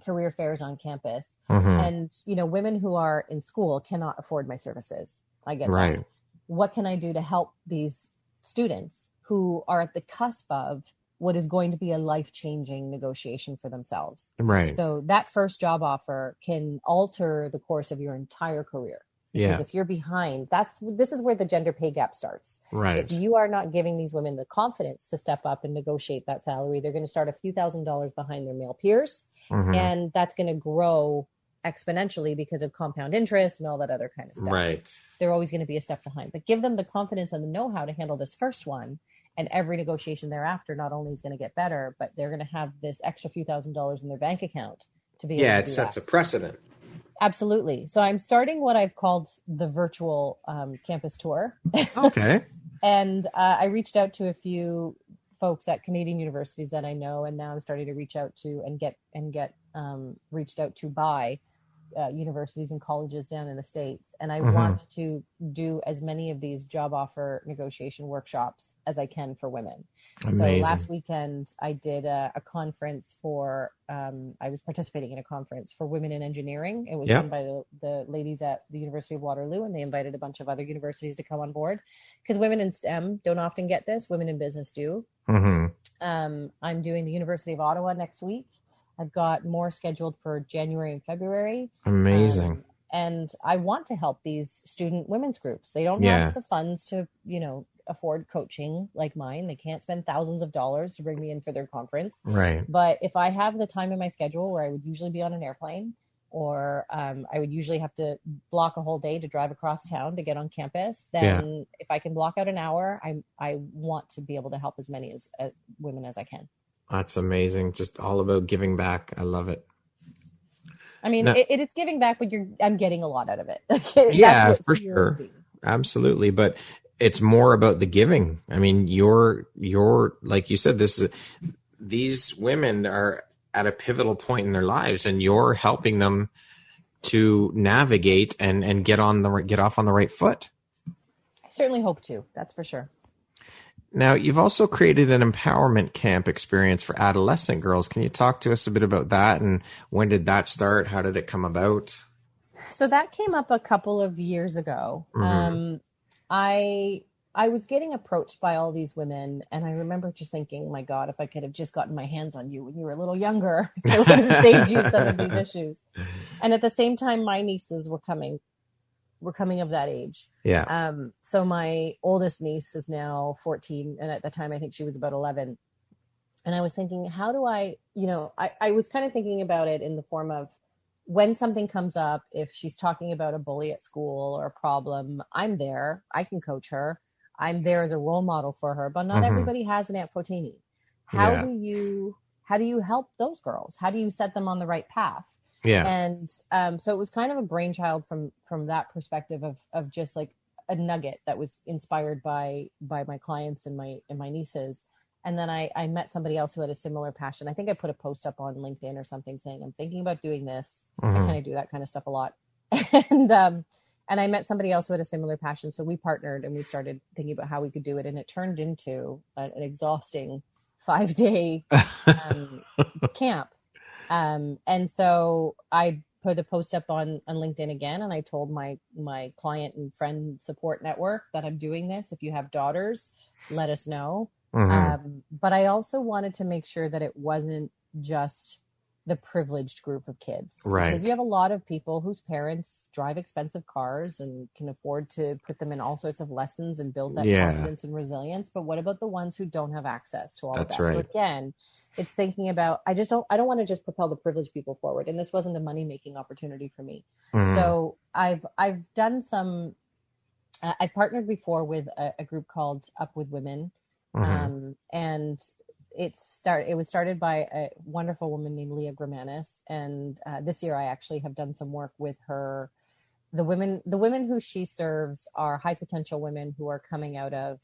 career fairs on campus. And, women who are in school cannot afford my services. I get that. What can I do to help these students who are at the cusp of what is going to be a life-changing negotiation for themselves? So that first job offer can alter the course of your entire career. Because if you're behind, this is where the gender pay gap starts. If you are not giving these women the confidence to step up and negotiate that salary, they're going to start a few $1,000s behind their male peers. And that's going to grow exponentially because of compound interest and all that other kind of stuff. They're always going to be a step behind. But give them the confidence and the know-how to handle this first one. And every negotiation thereafter not only is going to get better, but they're going to have this extra few $1,000s in their bank account to be able to do it sets a precedent. Absolutely. So I'm starting what I've called the virtual campus tour. Okay. And I reached out to a few folks at Canadian universities that I know, and now I'm starting to reach out to and get reached out to by universities and colleges down in the States. And I want to do as many of these job offer negotiation workshops as I can for women. Amazing. So last weekend I did a conference for, I was participating in a conference for women in engineering. It was run by the ladies at the University of Waterloo, and they invited a bunch of other universities to come on board because women in STEM don't often get this. Women in business do. I'm doing the University of Ottawa next week. I've got more scheduled for January and February. Amazing. And I want to help these student women's groups. They don't have the funds to, afford coaching like mine. They can't spend thousands of dollars to bring me in for their conference. But if I have the time in my schedule where I would usually be on an airplane, or I would usually have to block a whole day to drive across town to get on campus, then if I can block out an hour, I want to be able to help as many as women as I can. That's amazing. Just all about giving back. I love it. I mean, it's giving back, but I'm getting a lot out of it. For sure. Absolutely. But it's more about the giving. I mean, you're like you said, these women are at a pivotal point in their lives, and you're helping them to navigate and get off on the right foot. I certainly hope to. That's for sure. Now, you've also created an empowerment camp experience for adolescent girls. Can you talk to us a bit about that, and when did that start? How did it come about? So that came up a couple of years ago. I was getting approached by all these women, and I remember just thinking, my God, if I could have just gotten my hands on you when you were a little younger, I would have saved you some of these issues. And at the same time, my nieces were coming of that age. So my oldest niece is now 14. And at the time, I think she was about 11. And I was thinking, how do I was kind of thinking about it in the form of when something comes up, if she's talking about a bully at school or a problem, I'm there. I can coach her. I'm there as a role model for her, but not everybody has an Aunt Fotini. How do you help those girls? How do you set them on the right path? And so it was kind of a brainchild from that perspective of just like a nugget that was inspired by my clients and my nieces. And then I met somebody else who had a similar passion. I think I put a post up on LinkedIn or something saying, I'm thinking about doing this. I kind of do that kind of stuff a lot. And I met somebody else who had a similar passion. So we partnered and we started thinking about how we could do it. And it turned into an exhausting 5-day camp. And so I put a post up on LinkedIn again, and I told my client and friend support network that I'm doing this. If you have daughters, let us know. But I also wanted to make sure that it wasn't just the privileged group of kids. Because you have a lot of people whose parents drive expensive cars and can afford to put them in all sorts of lessons and build that confidence and resilience. But what about the ones who don't have access to all of that? So again, it's thinking about, I don't want to just propel the privileged people forward. And this wasn't a money-making opportunity for me. So I've done some I partnered before with a group called Up With Women, and it was started by a wonderful woman named Leah Gramanis, and this year I actually have done some work with her. The women who she serves are high potential women who are coming out of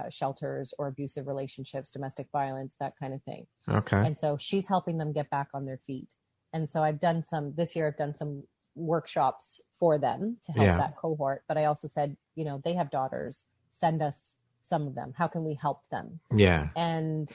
shelters or abusive relationships, domestic violence, that kind of thing. Okay. And so she's helping them get back on their feet. And so this year I've done some workshops for them to help that cohort. But I also said, they have daughters, send us some of them. How can we help them? Yeah. And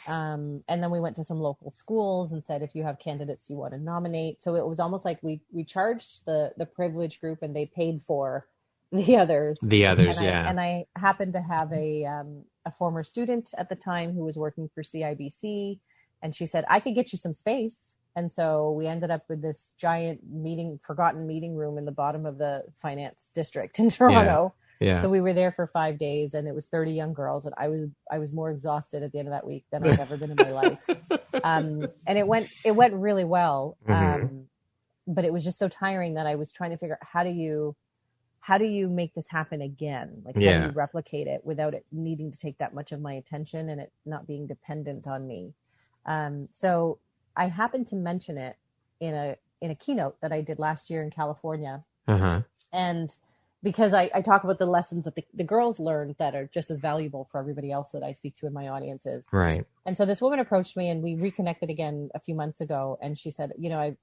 then we went to some local schools and said, if you have candidates you want to nominate. So it was almost like we charged the privileged group and they paid for the others. And I happened to have a former student at the time who was working for CIBC, and she said, I could get you some space. And so we ended up with this giant forgotten meeting room in the bottom of the finance district in Toronto. Yeah. So we were there for 5 days, and it was 30 young girls, and I was more exhausted at the end of that week than I've ever been in my life. And it went really well. But it was just so tiring that I was trying to figure out how do you make this happen again? Like, how do you replicate it without it needing to take that much of my attention and it not being dependent on me? So I happened to mention it in a keynote that I did last year in California. And because I talk about the lessons that the girls learned that are just as valuable for everybody else that I speak to in my audiences. Right. And so this woman approached me and we reconnected again a few months ago. And she said,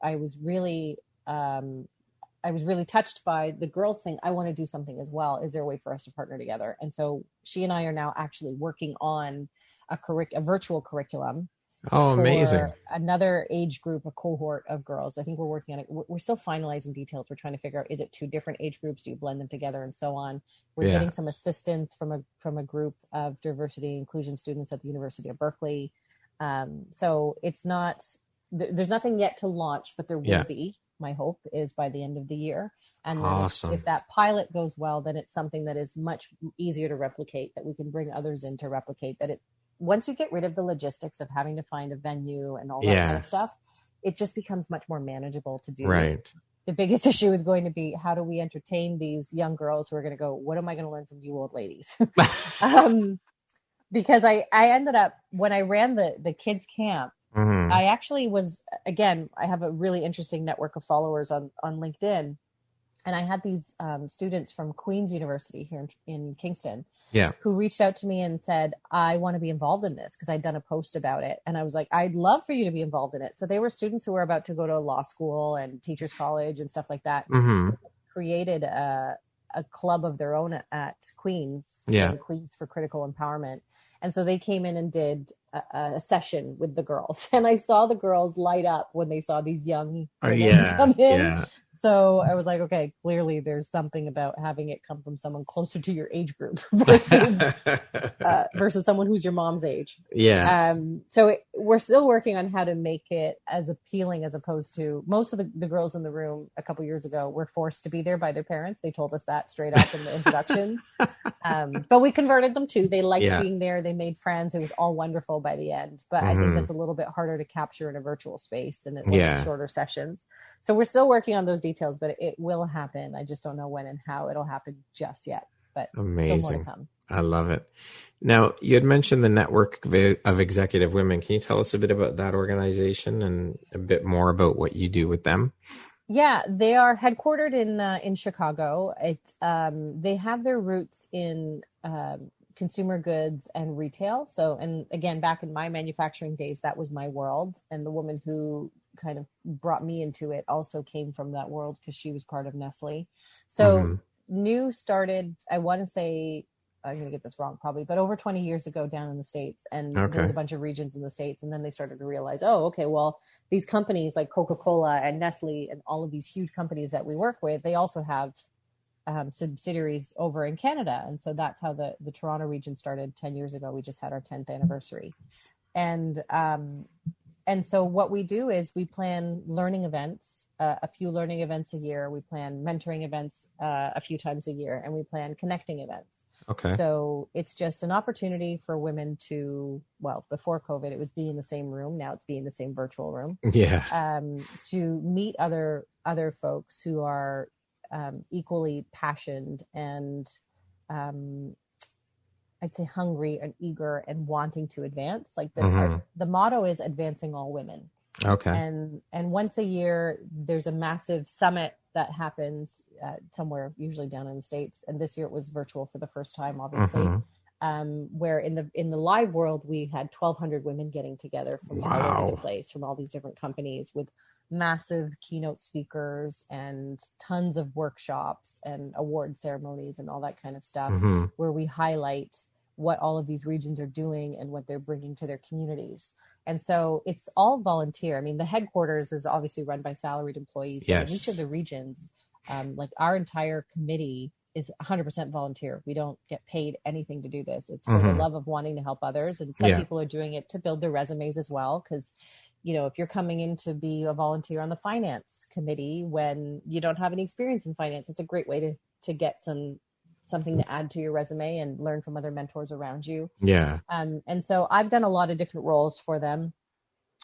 I was really touched by the girls thing. I want to do something as well. Is there a way for us to partner together? And so she and I are now actually working on a virtual curriculum. Oh, amazing. Another age group, a cohort of girls. I think we're working on it. We're still finalizing details. We're trying to figure out, is it two different age groups? Do you blend them together and so on? We're getting some assistance from a group of diversity and inclusion students at the University of Berkeley. So it's not, there's nothing yet to launch, but there will be. My hope is by the end of the year. And then if that pilot goes well, then it's something that is much easier to replicate, that we can bring others in to replicate, once you get rid of the logistics of having to find a venue and all that kind of stuff, it just becomes much more manageable to do. Right. The biggest issue is going to be, how do we entertain these young girls who are going to go, what am I going to learn from you old ladies? Because I ended up, when I ran the kids camp, I actually was, again, I have a really interesting network of followers on LinkedIn. And I had these students from Queen's University here in Kingston who reached out to me and said, I want to be involved in this, because I'd done a post about it. And I was like, I'd love for you to be involved in it. So they were students who were about to go to law school and teachers college and stuff like that. Created a club of their own at Queen's, Queen's for Critical Empowerment. And so they came in and did a session with the girls. And I saw the girls light up when they saw these young women come in. Yeah. So I was like, okay, clearly there's something about having it come from someone closer to your age group versus someone who's your mom's age. Yeah. So we're still working on how to make it as appealing, as opposed to most of the girls in the room a couple years ago were forced to be there by their parents. They told us that straight up in the introductions. But we converted them too. They liked being there. They made friends. It was all wonderful by the end. But I think that's a little bit harder to capture in a virtual space and in shorter sessions. So we're still working on those details, but it will happen. I just don't know when and how it'll happen just yet, but amazing. Still more to come. I love it. Now, you had mentioned the Network of Executive Women. Can you tell us a bit about that organization and a bit more about what you do with them? Yeah, they are headquartered in Chicago. They have their roots in consumer goods and retail. So, and again, back in my manufacturing days, that was my world. And the woman who kind of brought me into it also came from that world, because she was part of Nestle. So New started, I want to say, I'm going to get this wrong probably, but over 20 years ago down in the States. And there was a bunch of regions in the States. And then they started to realize, oh, okay, well, these companies like Coca-Cola and Nestle and all of these huge companies that we work with, they also have subsidiaries over in Canada. And so that's how the Toronto region started 10 years ago. We just had our 10th anniversary. And so what we do is we plan learning events, a few learning events a year. We plan mentoring events a few times a year, and we plan connecting events. Okay. So it's just an opportunity for women to, well, before COVID, it was be in the same room. Now it's be in the same virtual room. Yeah. To meet other folks who are equally passionate and I'd say hungry and eager and wanting to advance. Like the motto is advancing all women. Okay. And once a year, there's a massive summit that happens somewhere, usually down in the States. And this year it was virtual for the first time, obviously. Where in the live world, we had 1,200 women getting together from all over the place, from all these different companies, with massive keynote speakers and tons of workshops and award ceremonies and all that kind of stuff, where we highlight what all of these regions are doing and what they're bringing to their communities. And so it's all volunteer. I mean, the headquarters is obviously run by salaried employees, but in each of the regions, like our entire committee is 100% volunteer. We don't get paid anything to do this. It's for the love of wanting to help others. And some people are doing it to build their resumes as well. Because, you know, if you're coming in to be a volunteer on the finance committee when you don't have any experience in finance, it's a great way to get something to add to your resume and learn from other mentors around you. Yeah. And so I've done a lot of different roles for them.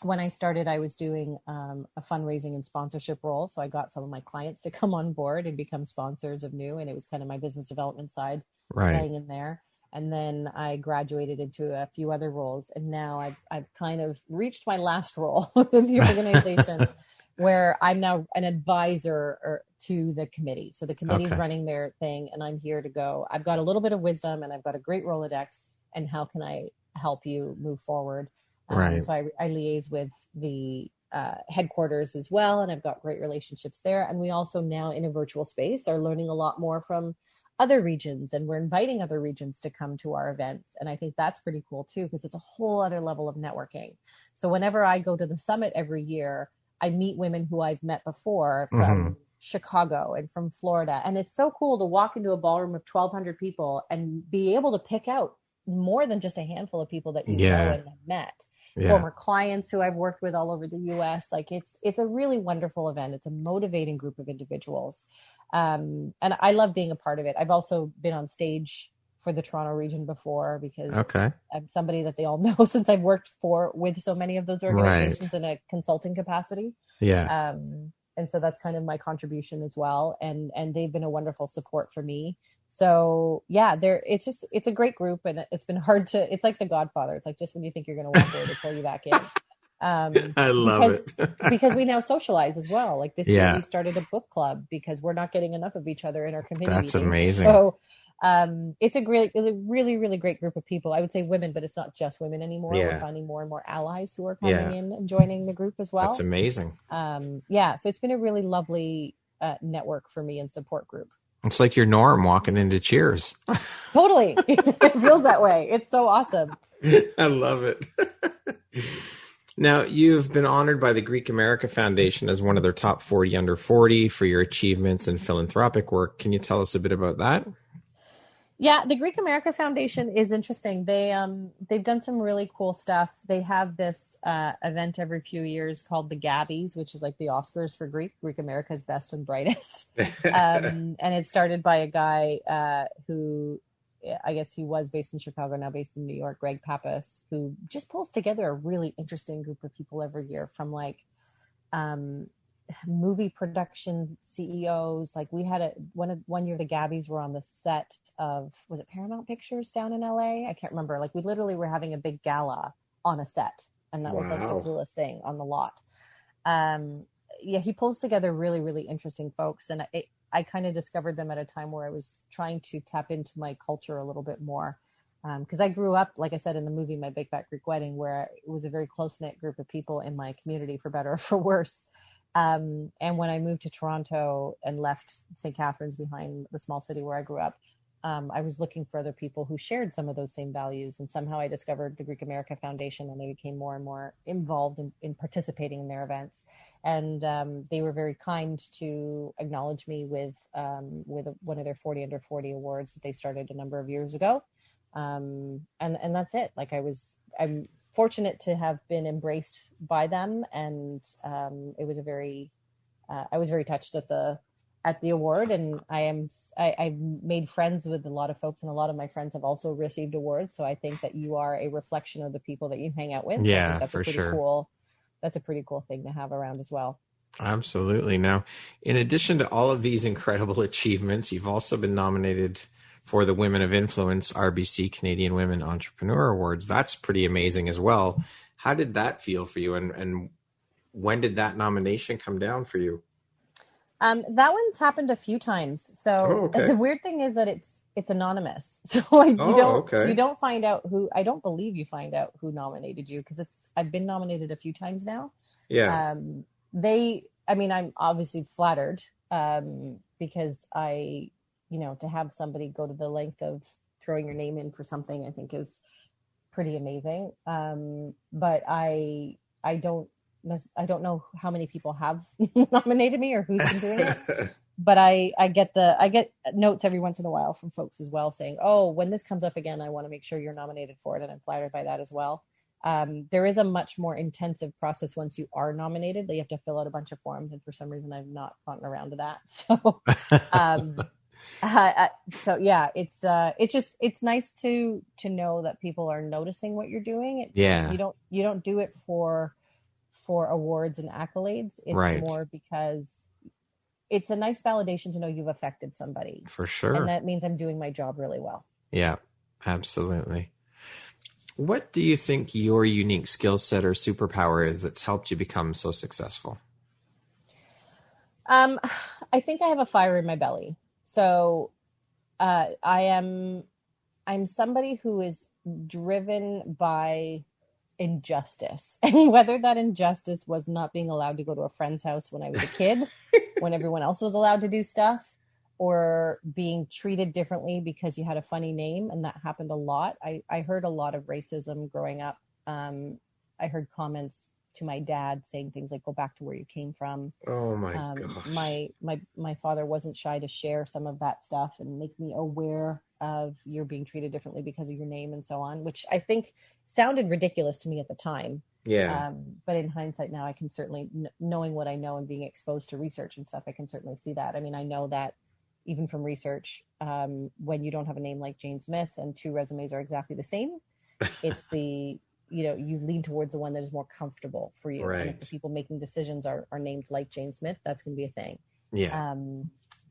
When I started, I was doing a fundraising and sponsorship role. So I got some of my clients to come on board and become sponsors of New. And it was kind of my business development side playing in there. And then I graduated into a few other roles. And now I've kind of reached my last role within the organization, where I'm now an advisor to the committee. So the committee's running their thing, and I'm here to go, I've got a little bit of wisdom and I've got a great Rolodex, and how can I help you move forward? So I liaise with the headquarters as well, and I've got great relationships there. And we also now, in a virtual space, are learning a lot more from other regions, and we're inviting other regions to come to our events. And I think that's pretty cool too, because it's a whole other level of networking. So whenever I go to the summit every year, I meet women who I've met before from Chicago and from Florida. And it's so cool to walk into a ballroom of 1,200 people and be able to pick out more than just a handful of people that you know and have met. Former clients who I've worked with all over the US. Like it's a really wonderful event. It's a motivating group of individuals. And I love being a part of it. I've also been on stage for the Toronto region before, because I'm somebody that they all know since I've worked with so many of those organizations in a consulting capacity. And so that's kind of my contribution as well. And they've been a wonderful support for me. So it's a great group, and it's been hard it's like The Godfather. It's like, just when you think you're going to walk away, they pull you back in. I love it. Because we now socialize as well. Like this year we started a book club because we're not getting enough of each other in our community. That's amazing. So it's a really, really great group of people. I would say women, but it's not just women anymore. We're finding more and more allies who are coming in and joining the group as well. That's amazing. So it's been a really lovely network for me and support group. It's like your Norm walking into Cheers. Totally. It feels that way. It's so awesome. I love it. Now, you've been honored by the Greek America Foundation as one of their top 40 under 40 for your achievements in philanthropic work. Can you tell us a bit about that? Yeah, the Greek America Foundation is interesting. They've done some really cool stuff. They have this event every few years called the Gabbies, which is like the Oscars for Greek America's best and brightest. And it's started by a guy who, I guess he was based in Chicago, now based in New York, Greg Pappas, who just pulls together a really interesting group of people every year, from like movie production CEOs. Like we had one year the Gabbies were on the set of, was it Paramount Pictures down in LA? I can't remember. Like we literally were having a big gala on a set, and that was like the coolest thing on the lot. He pulls together really, really interesting folks, and I kind of discovered them at a time where I was trying to tap into my culture a little bit more. Because I grew up, like I said in the movie, My Big Fat Greek Wedding, where it was a very close-knit group of people in my community, for better or for worse. And when I moved to Toronto and left St. Catharines behind, the small city where I grew up, I was looking for other people who shared some of those same values. And somehow I discovered the Greek America Foundation, and I became more and more involved in participating in their events. And they were very kind to acknowledge me with one of their 40 under 40 awards that they started a number of years ago. And that's it. Like I'm fortunate to have been embraced by them. And it was I was very touched at the award, and I've made friends with a lot of folks, and a lot of my friends have also received awards. So I think that you are a reflection of the people that you hang out with. Yeah, that's for sure. That's a pretty cool thing to have around as well. Absolutely. Now, in addition to all of these incredible achievements, you've also been nominated for the Women of Influence RBC Canadian Women Entrepreneur Awards. That's pretty amazing as well. How did that feel for you? And when did that nomination come down for you? That one's happened a few times. So the weird thing is that it's anonymous. So you don't find out who, I don't believe you find out who nominated you, because I've been nominated a few times now. Yeah. I'm obviously flattered, because to have somebody go to the length of throwing your name in for something, I think is pretty amazing. But I don't know how many people have nominated me or who's been doing it, but I get notes every once in a while from folks as well saying, oh, when this comes up again, I want to make sure you're nominated for it. And I'm flattered by that as well. There is a much more intensive process once you are nominated. You have to fill out a bunch of forms, and for some reason I've not gotten around to that. So yeah, it's nice to know that people are noticing what you're doing. You don't do it for awards and accolades. It's more because it's a nice validation to know you've affected somebody. For sure. And that means I'm doing my job really well. Yeah, absolutely. What do you think your unique skill set or superpower is that's helped you become so successful? I think I have a fire in my belly. So I'm somebody who is driven by injustice, and whether that injustice was not being allowed to go to a friend's house when I was a kid, when everyone else was allowed to do stuff, or being treated differently because you had a funny name, and that happened a lot. I heard a lot of racism growing up. I heard comments to my dad saying things like, go back to where you came from. Oh my gosh. My father wasn't shy to share some of that stuff and make me aware of you're being treated differently because of your name and so on, which I think sounded ridiculous to me at the time. Yeah. But in hindsight now, I can certainly, knowing what I know and being exposed to research and stuff, I can certainly see that. I mean, I know that even from research, when you don't have a name like Jane Smith and two resumes are exactly the same, it's you lean towards the one that is more comfortable for you. Right. And if the people making decisions are named like Jane Smith, that's going to be a thing. Yeah.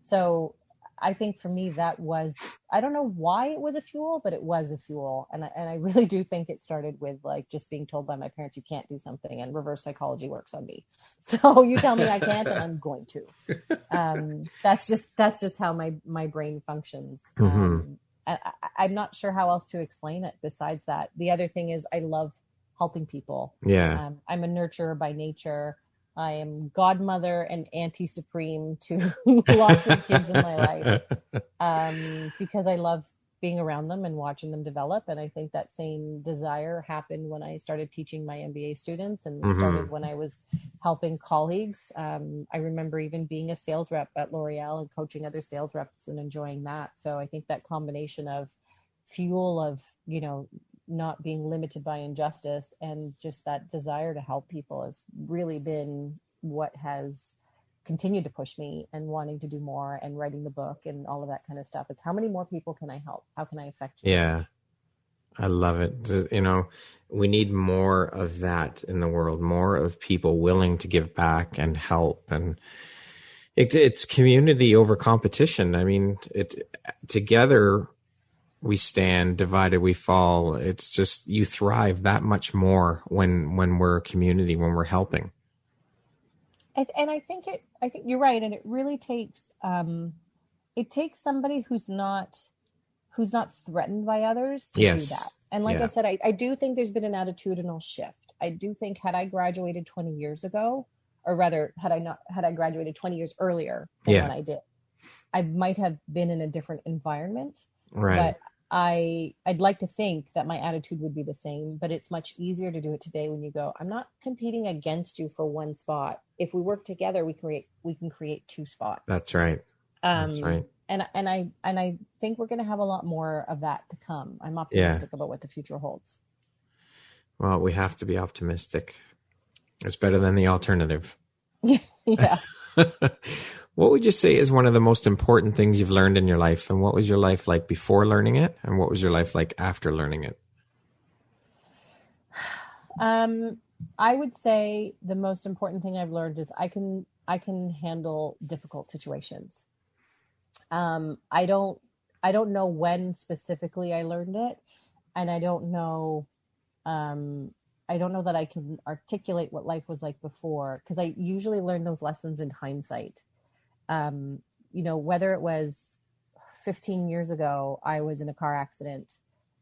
So I think for me, that was, I don't know why it was a fuel, but it was a fuel. And I really do think it started with like just being told by my parents, you can't do something, and reverse psychology works on me. So you tell me I can't, and I'm going to. That's just how my brain functions. Mm-hmm. I'm not sure how else to explain it besides that. The other thing is I love helping people. Yeah. I'm a nurturer by nature. I am godmother and auntie supreme to lots of kids in my life, because I love being around them and watching them develop. And I think that same desire happened when I started teaching my MBA students, and started when I was helping colleagues. I remember even being a sales rep at L'Oreal and coaching other sales reps and enjoying that. So I think that combination of fuel of, not being limited by injustice and just that desire to help people has really been what has continued to push me and wanting to do more and writing the book and all of that kind of stuff. It's how many more people can I help? How can I affect change? Yeah. I love it. We need more of that in the world, more of people willing to give back and help. And it's community over competition. I mean, together we stand, divided we fall. It's just, you thrive that much more when we're a community, when we're helping. And I think you're right. And it really takes, somebody who's not threatened by others to do that. And like I said, I do think there's been an attitudinal shift. I do think had I graduated 20 years ago, or rather had I graduated 20 years earlier than when I did, I might have been in a different environment. Right. But I'd like to think that my attitude would be the same, but it's much easier to do it today when you go, I'm not competing against you for one spot. If we work together, we can create two spots. That's right. That's right. And I think we're going to have a lot more of that to come. I'm optimistic about what the future holds. Well, we have to be optimistic. It's better than the alternative. Yeah. What would you say is one of the most important things you've learned in your life? And what was your life like before learning it? And what was your life like after learning it? I would say the most important thing I've learned is I can handle difficult situations. I I don't know when specifically I learned it, and I don't know that I can articulate what life was like before, because I usually learn those lessons in hindsight. Whether it was 15 years ago, I was in a car accident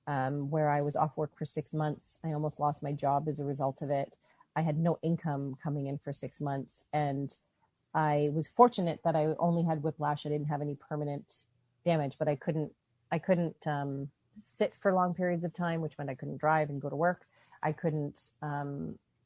where I was off work for 6 months. I almost lost my job as a result of it. I had no income coming in for 6 months, and I was fortunate that I only had whiplash. I didn't have any permanent damage, but I couldn't sit for long periods of time, which meant I couldn't drive and go to work. I couldn't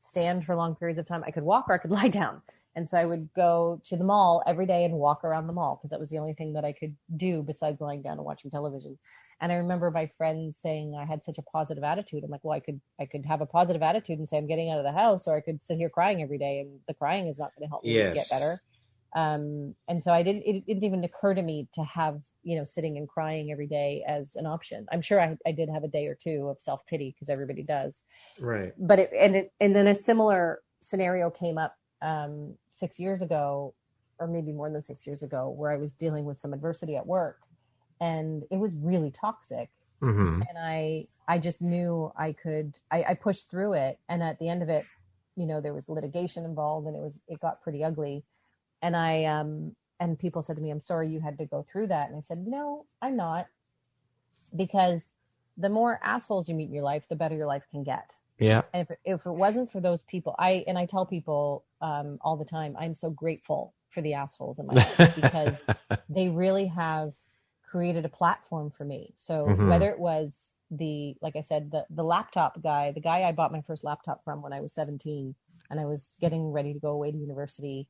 stand for long periods of time. I could walk or I could lie down. And so I would go to the mall every day and walk around the mall, because that was the only thing that I could do besides lying down and watching television. And I remember my friends saying I had such a positive attitude. I'm like, well, I could have a positive attitude and say I'm getting out of the house, or I could sit here crying every day, and the crying is not going to help me get better. And so it didn't even occur to me to have, sitting and crying every day as an option. I'm sure I did have a day or two of self-pity, because everybody does. Right. But then a similar scenario came up 6 years ago, or maybe more than 6 years ago, where I was dealing with some adversity at work, and it was really toxic. Mm-hmm. And I just knew I pushed through it. And at the end of it, there was litigation involved, and it got pretty ugly. And and people said to me, I'm sorry you had to go through that. And I said, no, I'm not, because the more assholes you meet in your life, the better your life can get. Yeah. And if it wasn't for those people, I tell people all the time, I'm so grateful for the assholes in my life, because they really have created a platform for me. So whether it was like I said, the laptop guy, the guy I bought my first laptop from when I was 17, and I was getting ready to go away to university,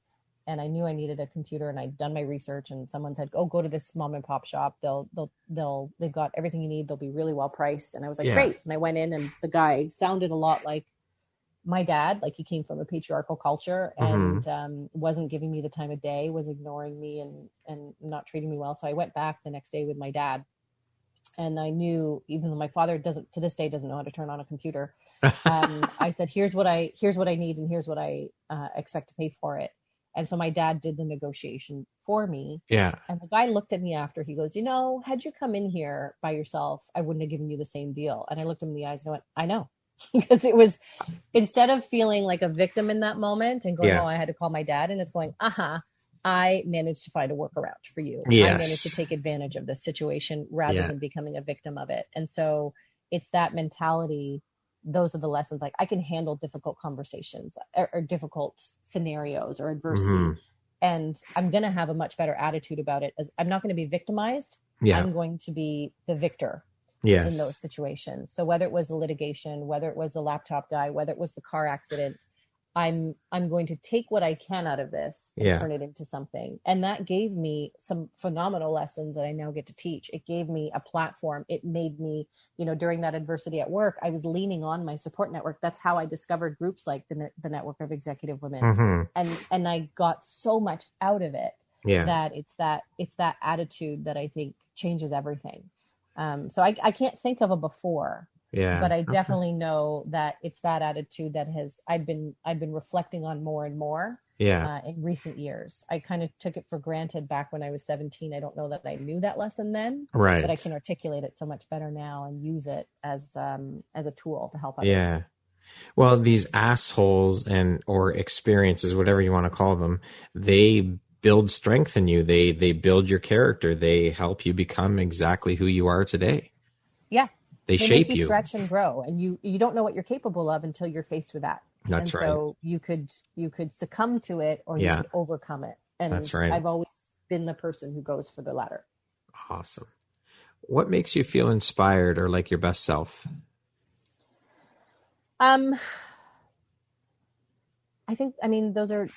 and I knew I needed a computer, and I'd done my research, and someone said, oh, go to this mom and pop shop. They've got everything you need. They'll be really well priced. And I was like, great. And I went in, and the guy sounded a lot like my dad. Like, he came from a patriarchal culture, and wasn't giving me the time of day, was ignoring me and not treating me well. So I went back the next day with my dad, and I knew, even though my father to this day doesn't know how to turn on a computer, I said, here's what I need, and here's what I expect to pay for it. And so my dad did the negotiation for me. Yeah. And the guy looked at me after. He goes, had you come in here by yourself, I wouldn't have given you the same deal. And I looked him in the eyes and I went, I know. Because it was, instead of feeling like a victim in that moment and going, oh, I had to call my dad, and it's going, I managed to find a workaround for you. Yes. I managed to take advantage of this situation rather than becoming a victim of it. And so it's that mentality. Those are the lessons. Like, I can handle difficult conversations or difficult scenarios or adversity. And I'm going to have a much better attitude about it, as I'm not going to be victimized. I'm going to be the victor in those situations. So whether it was the litigation, whether it was the laptop guy, whether it was the car accident, I'm going to take what I can out of this and turn it into something. And that gave me some phenomenal lessons that I now get to teach. It gave me a platform. It made me, during that adversity at work, I was leaning on my support network. That's how I discovered groups like the Network of Executive Women. And I got so much out of it that it's that attitude that I think changes everything. So I can't think of a before. Yeah. But I definitely know that it's that attitude that I've been reflecting on more and more in recent years. I kind of took it for granted back when I was 17. I don't know that I knew that lesson then, right? But I can articulate it so much better now and use it as a tool to help others. Yeah. Well, these assholes or experiences, whatever you want to call them, they build strength in you. They build your character. They help you become exactly who you are today. Yeah. They shape make you stretch and grow, and you don't know what you're capable of until you're faced with that. That's right. So you could succumb to it, or you could overcome it. And that's right. I've always been the person who goes for the latter. Awesome. What makes you feel inspired or like your best self? I mean, those are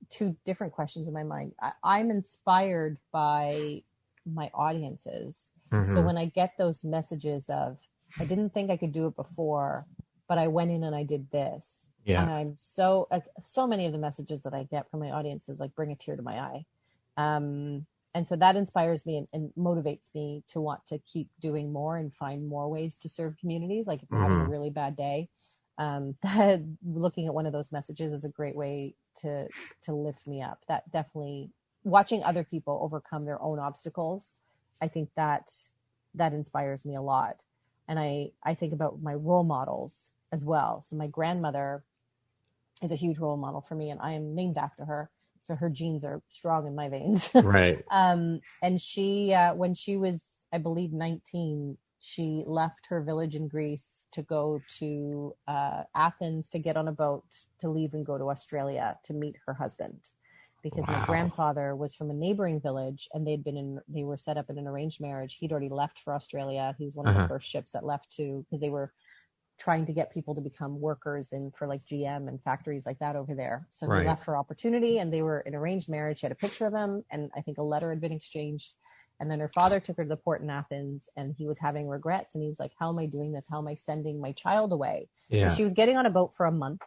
two different questions in my mind. I'm inspired by my audiences. So when I get those messages of, I didn't think I could do it before, but I went in and I did this. Yeah. And I'm so many of the messages that I get from my audiences, like, bring a tear to my eye. And so that inspires me and motivates me to want to keep doing more and find more ways to serve communities. Like, if you're having a really bad day, that looking at one of those messages is a great way to lift me up. That definitely, watching other people overcome their own obstacles I think that inspires me a lot. And I think about my role models as well. So my grandmother is a huge role model for me, and I am named after her. So her genes are strong in my veins. Right. And she, when she was, I believe, 19, she left her village in Greece to go to Athens to get on a boat to leave and go to Australia to meet her husband. Because my grandfather was from a neighboring village, and they were set up in an arranged marriage. He'd already left for Australia. He was one of the first ships that left because they were trying to get people to become workers for like GM and factories like that over there. So they left for opportunity, and they were in arranged marriage. She had a picture of him, and I think a letter had been exchanged. And then her father took her to the port in Athens, and he was having regrets. And he was like, how am I doing this? How am I sending my child away? Yeah. She was getting on a boat for a month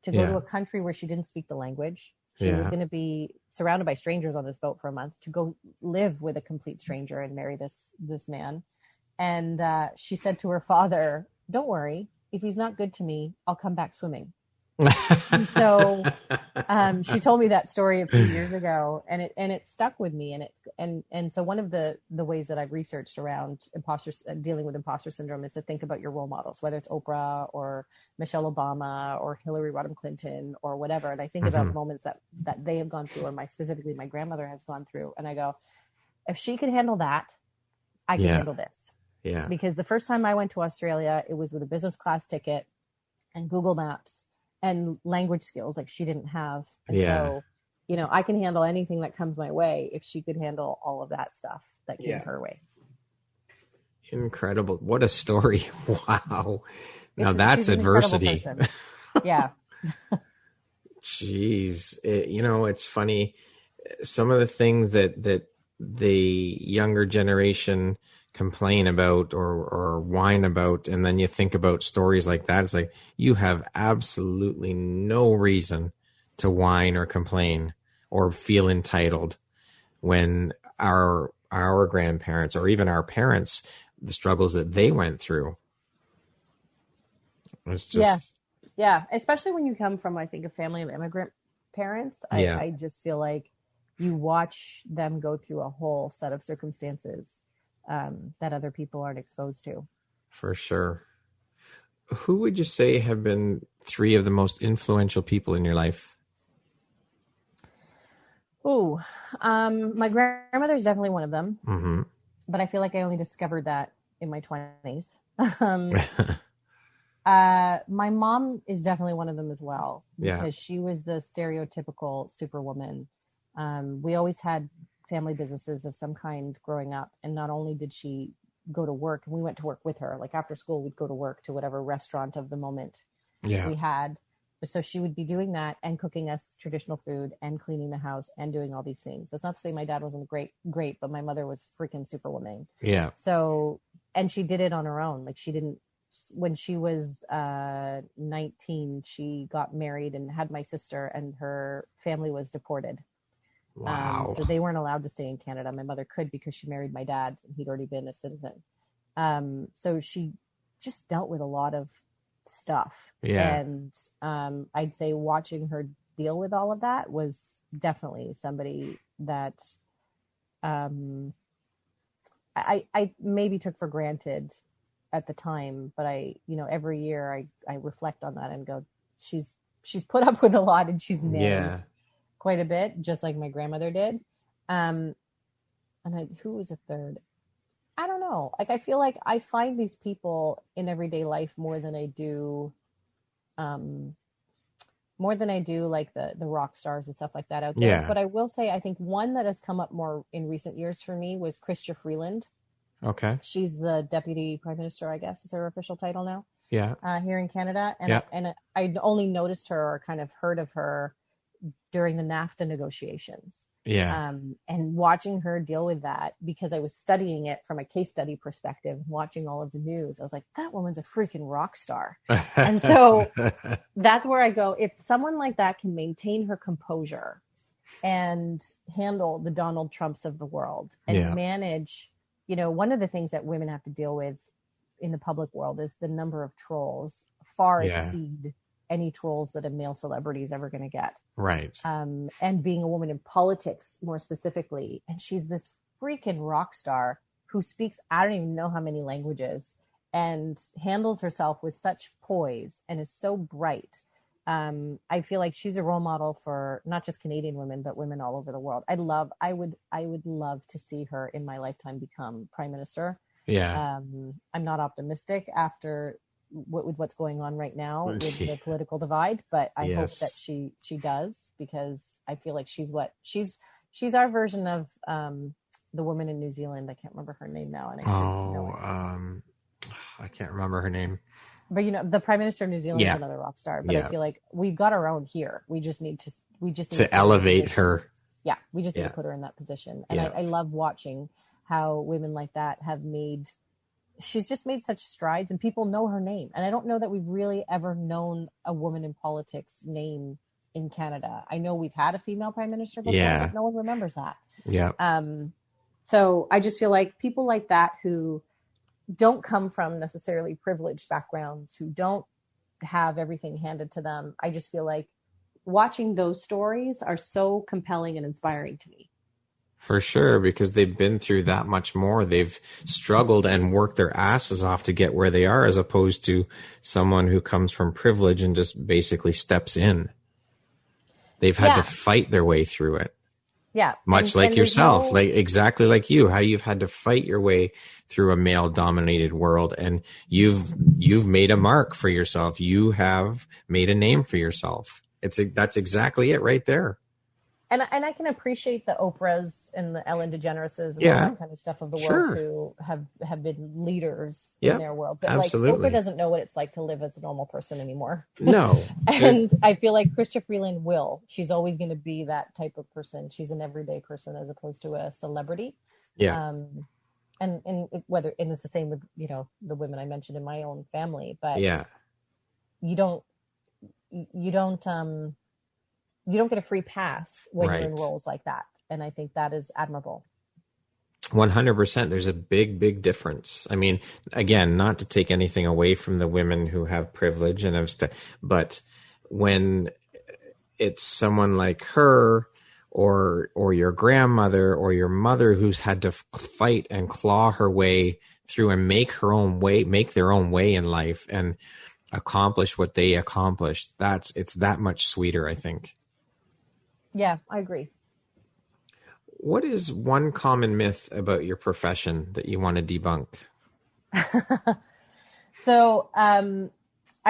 to go to a country where she didn't speak the language. She was going to be surrounded by strangers on this boat for a month to go live with a complete stranger and marry this man. And she said to her father, don't worry, if he's not good to me, I'll come back swimming. And so she told me that story a few years ago, and it stuck with me. And so one of the ways that I've researched around dealing with imposter syndrome is to think about your role models, whether it's Oprah or Michelle Obama or Hillary Rodham Clinton or whatever. And I think about moments that they have gone through, or specifically my grandmother has gone through. And I go, if she could handle that, I can handle this. Yeah. Because the first time I went to Australia, it was with a business class ticket and Google Maps and language skills like she didn't have. And so, I can handle anything that comes my way if she could handle all of that stuff that came her way. Incredible. What a story. Wow. Now that's adversity. Yeah. Jeez. It's funny. Some of the things that the younger generation complain about or whine about, and then you think about stories like that, it's like you have absolutely no reason to whine or complain or feel entitled when our grandparents or even our parents, the struggles that they went through. It's just yeah, especially when you come from, I think, a family of immigrant parents. I just feel like you watch them go through a whole set of circumstances that other people aren't exposed to. For sure. Who would you say have been 3 of the most influential people in your life? Oh, my grandmother's definitely one of them. Mm-hmm. But I feel like I only discovered that in my 20s. My mom is definitely one of them as well, because she was the stereotypical superwoman. We always had family businesses of some kind growing up. And not only did she go to work, and we went to work with her, like after school, we'd go to work to whatever restaurant of the moment we had. So she would be doing that and cooking us traditional food and cleaning the house and doing all these things. That's not to say my dad wasn't great, but my mother was freaking superwoman. Yeah. So, and she did it on her own. Like when she was 19, she got married and had my sister, and her family was deported. Wow. So they weren't allowed to stay in Canada. My mother could because she married my dad, and he'd already been a citizen. So she just dealt with a lot of stuff. Yeah. And I'd say watching her deal with all of that was definitely somebody that I maybe took for granted at the time, but every year I reflect on that and go, she's put up with a lot, and she's nailed quite a bit, just like my grandmother did. And who was a third? I don't know. Like, I feel like I find these people in everyday life more than I do like the rock stars and stuff like that out there. Yeah. But I will say, I think one that has come up more in recent years for me was Chrystia Freeland. Okay. She's the Deputy Prime Minister, I guess is her official title now. Yeah. Here in Canada. And I only noticed her or kind of heard of her during the NAFTA negotiations. Yeah. And watching her deal with that, because I was studying it from a case study perspective, watching all of the news, I was like, that woman's a freaking rock star. And so that's where I go, if someone like that can maintain her composure and handle the Donald Trumps of the world and manage, one of the things that women have to deal with in the public world is the number of trolls far exceed any trolls that a male celebrity is ever going to get. Right. And being a woman in politics more specifically. And she's this freaking rock star who speaks, I don't even know how many languages, and handles herself with such poise and is so bright. I feel like she's a role model for not just Canadian women, but women all over the world. I would love to see her in my lifetime become prime minister. Yeah. I'm not optimistic after with what's going on right now with the political divide, but I hope that she does, because I feel like she's our version of the woman in New Zealand. I can't remember her name now, and I should know it. I can't remember her name. But the Prime Minister of New Zealand is another rock star. But I feel like we've got our own here. We just need to elevate her. Yeah, we just need to put her in that position. And I love watching how women like that she's just made such strides, and people know her name. And I don't know that we've really ever known a woman in politics name in Canada. I know we've had a female prime minister before, but no one remembers that. Yeah. So I just feel like people like that who don't come from necessarily privileged backgrounds, who don't have everything handed to them, I just feel like watching those stories are so compelling and inspiring to me. For sure, because they've been through that much more. They've struggled and worked their asses off to get where they are, as opposed to someone who comes from privilege and just basically steps in. They've had to fight their way through it. Yeah. Much like yourself, like exactly like you, how you've had to fight your way through a male dominated world, and you've made a mark for yourself. You have made a name for yourself. That's exactly it right there. And I can appreciate the Oprahs and the Ellen DeGenereses and all that kind of stuff of the world who have been leaders in their world. But absolutely. Like Oprah doesn't know what it's like to live as a normal person anymore. No. And I feel like Chrystia Freeland will. She's always going to be that type of person. She's an everyday person as opposed to a celebrity. Yeah. And it's the same with, the women I mentioned in my own family. But you don't get a free pass when you're in roles like that. And I think that is admirable. 100%. There's a big, big difference. I mean, again, not to take anything away from the women who have privilege but when it's someone like her or your grandmother or your mother who's had to fight and claw her way through and make their own way in life and accomplish what they accomplished, it's that much sweeter, I think. Yeah, I agree. What is one common myth about your profession that you want to debunk? So I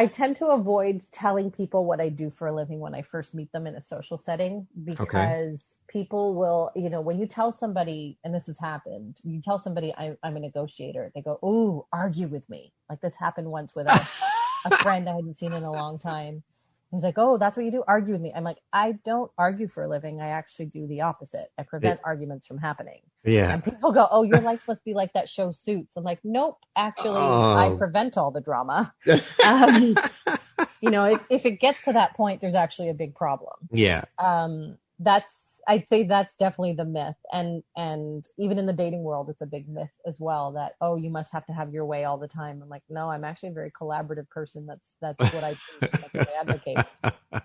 tend to avoid telling people what I do for a living when I first meet them in a social setting, because people will, when you tell somebody, and this has happened, you tell somebody I'm a negotiator, they go, "Ooh, argue with me." Like this happened once with a friend I hadn't seen in a long time. He's like, "Oh, that's what you do? Argue with me." I'm like, "I don't argue for a living. I actually do the opposite. I prevent arguments from happening." Yeah. And people go, "Oh, your life must be like that show Suits." I'm like, "Nope, actually, I prevent all the drama." If it gets to that point, there's actually a big problem. Yeah. I'd say that's definitely the myth. And even in the dating world, it's a big myth as well that, "Oh, you must have to have your way all the time." I'm like, no, I'm actually a very collaborative person. That's what I do. That's what I advocate.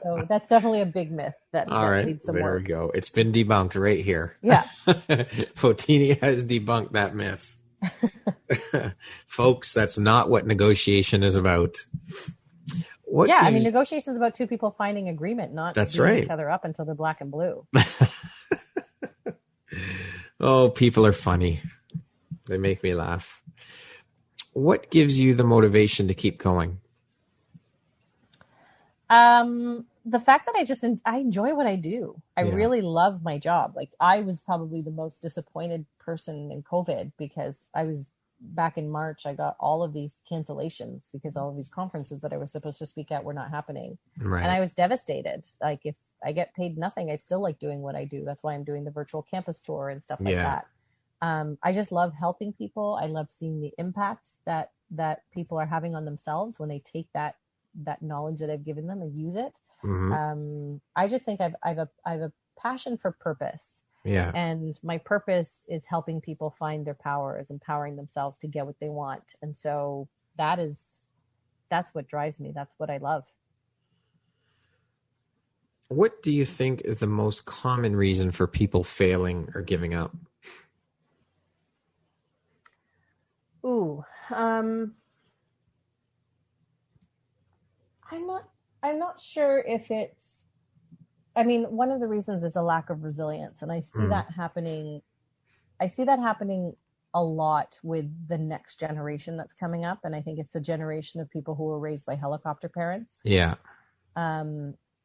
So that's definitely a big myth that needs some work. There we go. It's been debunked right here. Yeah. Fotini has debunked that myth. Folks, that's not what negotiation is about. Negotiation is about two people finding agreement, not beating each other up until they're black and blue. Oh, people are funny. They make me laugh. What gives you the motivation to keep going? The fact that I enjoy what I do. I really love my job. Like I was probably the most disappointed person in COVID because I was back in March, I got all of these cancellations because all of these conferences that I was supposed to speak at were not happening. Right. And I was devastated. Like if I get paid nothing, I still like doing what I do. That's why I'm doing the virtual campus tour and stuff like that. I just love helping people. I love seeing the impact that people are having on themselves when they take that knowledge that I've given them and use it. Mm-hmm. I just think I have a passion for purpose. Yeah. And my purpose is helping people find their power, is empowering themselves to get what they want. And so that's what drives me. That's what I love. What do you think is the most common reason for people failing or giving up? I'm not sure if it's, I mean, one of the reasons is a lack of resilience. And I see that happening. I see that happening a lot with the next generation that's coming up. And I think it's a generation of people who were raised by helicopter parents. Yeah.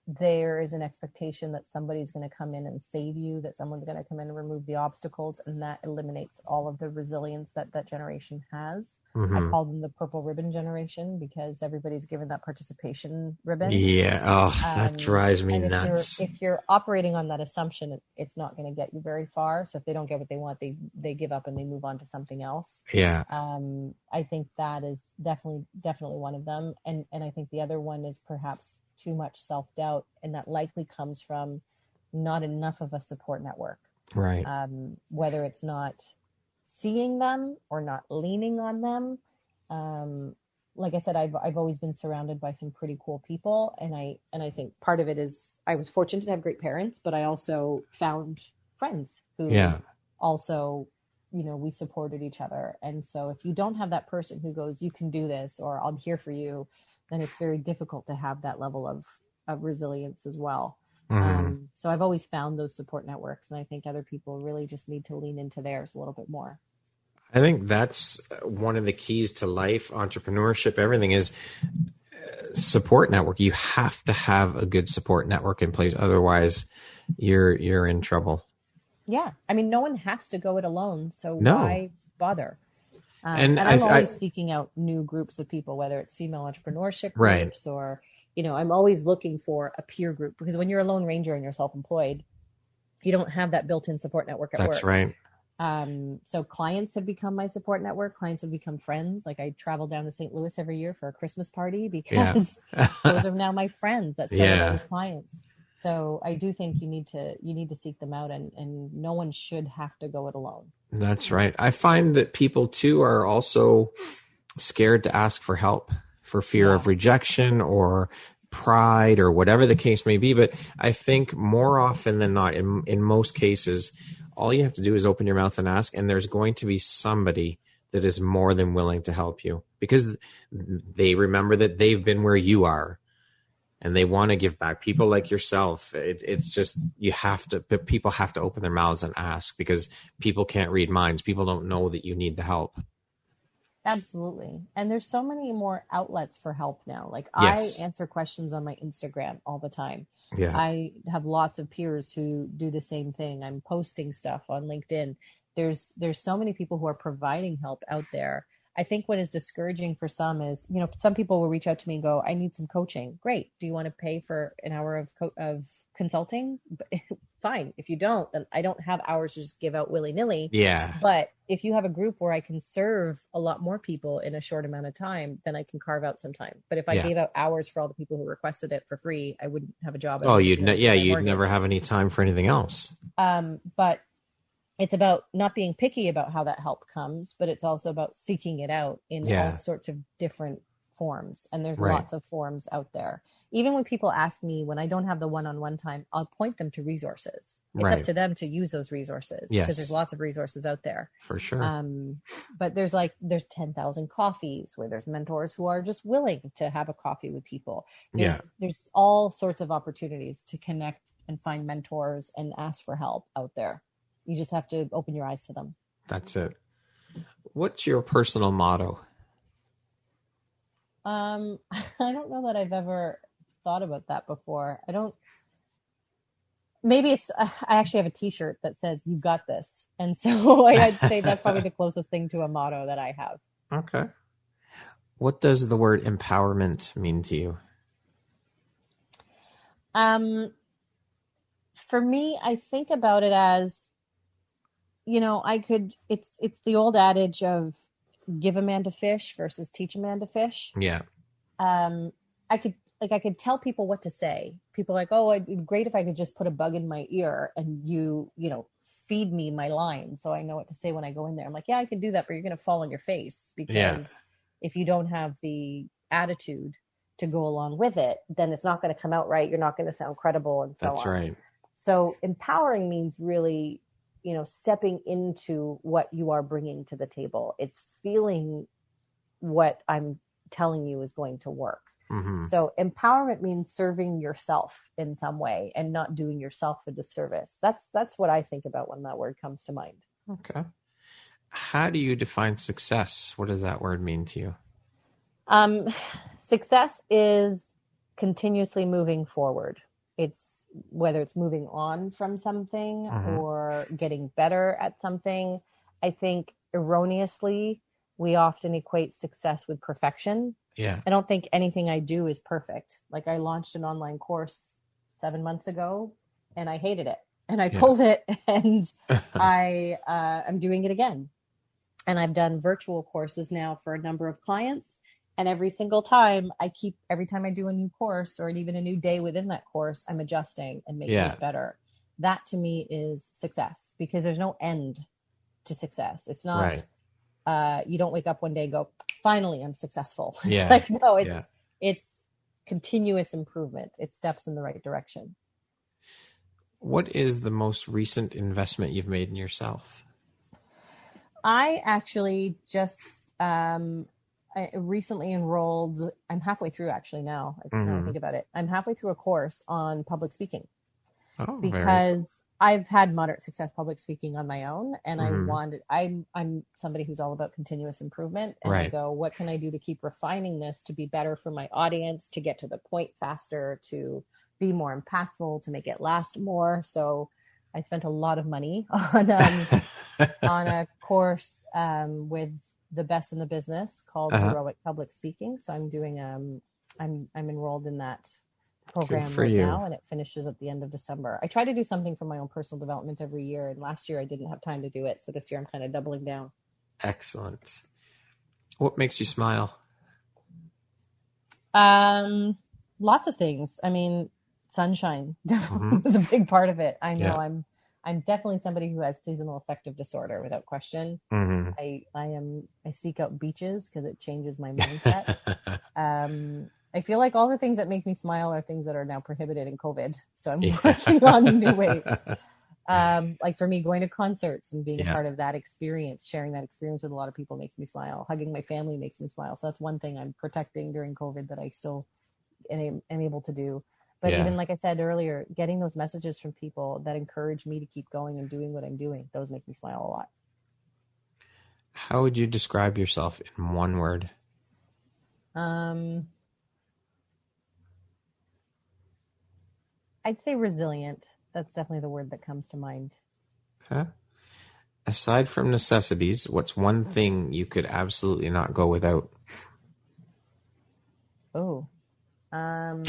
There is an expectation that somebody's going to come in and save you, that someone's going to come in and remove the obstacles, and that eliminates all of the resilience that that generation has. I call them the purple ribbon generation because everybody's given that participation ribbon. Yeah. Oh, that drives me nuts. If you're operating on that assumption, it's not going to get you very far. So if they don't get what they want, they give up and they move on to something else. Yeah. I think that is definitely one of them. And I think the other one is perhaps too much self-doubt, and that likely comes from not enough of a support network. Right. Whether it's not seeing them or not leaning on them. Like I said, I've always been surrounded by some pretty cool people, and I think part of it is I was fortunate to have great parents, but I also found friends who also, we supported each other. And so if you don't have that person who goes, you can do this, or I'm here for you, then it's very difficult to have that level of resilience as well. So I've always found those support networks, and I think other people really just need to lean into theirs a little bit more. I think that's one of the keys to life, entrepreneurship, everything is support network. You have to have a good support network in place. Otherwise you're in trouble. Yeah. I mean, no one has to go it alone. So why bother? And I'm always seeking out new groups of people, whether it's female entrepreneurship groups or, I'm always looking for a peer group, because when you're a lone ranger and you're self-employed, you don't have that built-in support network at work. That's right. So clients have become my support network. Clients have become friends. Like I travel down to St. Louis every year for a Christmas party because those are now my friends that started as clients. So I do think you need to seek them out, and no one should have to go it alone. That's right. I find that people too are also scared to ask for help for fear of rejection or pride or whatever the case may be. But I think more often than not, in most cases, all you have to do is open your mouth and ask, and there's going to be somebody that is more than willing to help you, because they remember that they've been where you are and they want to give back. People like yourself, it's just, people have to open their mouths and ask, because people can't read minds. People don't know that you need the help. Absolutely. And there's so many more outlets for help now. Like I answer questions on my Instagram all the time. Yeah. I have lots of peers who do the same thing. I'm posting stuff on LinkedIn. There's so many people who are providing help out there. I think what is discouraging for some is, some people will reach out to me and go, I need some coaching. Great. Do you want to pay for an hour of consulting? Fine. If you don't, then I don't have hours to just give out willy-nilly. Yeah. But if you have a group where I can serve a lot more people in a short amount of time, then I can carve out some time. But if I gave out hours for all the people who requested it for free, I wouldn't have a job. You'd never have any time for anything else. But it's about not being picky about how that help comes, but it's also about seeking it out in all sorts of different forms. And there's lots of forms out there. Even when people ask me, when I don't have the one-on-one time, I'll point them to resources. It's up to them to use those resources, because there's lots of resources out there. For sure. But there's 10,000 coffees where there's mentors who are just willing to have a coffee with people. There's all sorts of opportunities to connect and find mentors and ask for help out there. You just have to open your eyes to them. That's it. What's your personal motto? I don't know that I've ever thought about that before. Maybe I actually have a t-shirt that says, "You got this." And so I'd say that's probably the closest thing to a motto that I have. Okay. What does the word empowerment mean to you? For me, I think about it as, it's the old adage of give a man to fish versus teach a man to fish. Yeah. I could tell people what to say. People are like, oh, it'd be great if I could just put a bug in my ear and you feed me my line so I know what to say when I go in there. I'm like, yeah, I can do that, but you're going to fall on your face, because if you don't have the attitude to go along with it, then it's not going to come out right. You're not going to sound credible, and so on. That's right. So empowering means really, stepping into what you are bringing to the table. It's feeling what I'm telling you is going to work. Mm-hmm. So empowerment means serving yourself in some way and not doing yourself a disservice. That's what I think about when that word comes to mind. Okay. How do you define success? What does that word mean to you? Success is continuously moving forward. It's whether it's moving on from something or getting better at something. I think erroneously, we often equate success with perfection. Yeah. I don't think anything I do is perfect. Like I launched an online course 7 months ago and I hated it and I pulled it and I'm doing it again. And I've done virtual courses now for a number of clients. And every single time every time I do a new course or even a new day within that course, I'm adjusting and making it better. That to me is success because there's no end to success. It's not, you don't wake up one day and go, finally, I'm successful. It's like, no, it's continuous improvement. It's steps in the right direction. What is the most recent investment you've made in yourself? I actually just I recently enrolled. I'm halfway through actually now. Now I think about it. I'm halfway through a course on public speaking because I've had moderate success public speaking on my own, and I'm somebody who's all about continuous improvement. And I go, what can I do to keep refining this to be better for my audience, to get to the point faster, to be more impactful, to make it last more. So I spent a lot of money on on a course with the best in the business called Heroic Public Speaking. So I'm doing I'm enrolled in that program right now, and it finishes at the end of December. I try to do something for my own personal development every year, and last year I didn't have time to do it, so this year I'm kind of doubling down. Excellent. What makes you smile? Lots of things. I mean, sunshine definitely is a big part of it. I know I'm definitely somebody who has seasonal affective disorder without question. I seek out beaches because it changes my mindset. I feel like all the things that make me smile are things that are now prohibited in COVID. So I'm working on new ways. Like for me, going to concerts and being a part of that experience, sharing that experience with a lot of people makes me smile. Hugging my family makes me smile. So that's one thing I'm protecting during COVID that I still am able to do. But even like I said earlier, getting those messages from people that encourage me to keep going and doing what I'm doing, those make me smile a lot. How would you describe yourself in one word? I'd say resilient. That's definitely the word that comes to mind. Okay. Aside from necessities, what's one thing you could absolutely not go without? Oh. I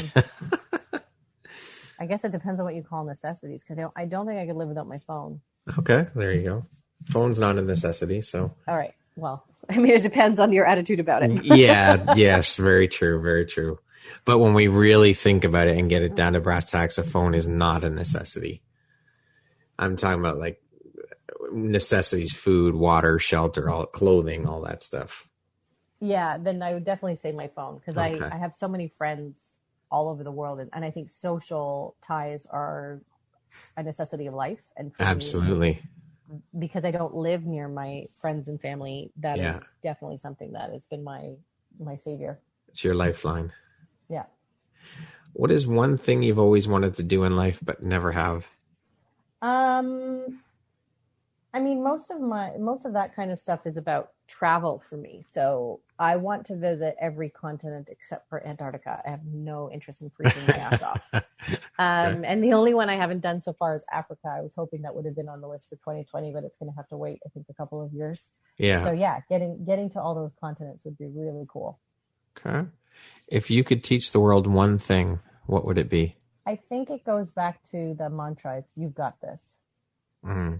guess it depends on what you call necessities, because I don't think I could live without my phone. Okay, there you go. Phone's not a necessity, so. All right. Well, I mean, it depends on your attitude about it. Yes, very true, very true. But when we really think about it and get it down to brass tacks, a phone is not a necessity. I'm talking about like necessities, food, water, shelter, all clothing, all that stuff. Yeah, then I would definitely say my phone, because I have so many friends all over the world, and I think social ties are a necessity of life. And for absolutely, me, because I don't live near my friends and family, that is definitely something that has been my savior. It's your lifeline. Yeah. What is one thing you've always wanted to do in life but never have? I mean, most of that kind of stuff is about travel for me. So I want to visit every continent except for Antarctica. I have no interest in freezing my ass off. And the only one I haven't done so far is Africa. I was hoping that would have been on the list for 2020, but it's going to have to wait, I think, a couple of years. Yeah. So yeah, getting to all those continents would be really cool. Okay. If you could teach the world one thing, what would it be? I think it goes back to the mantra. It's "You've got this." Mm-hmm.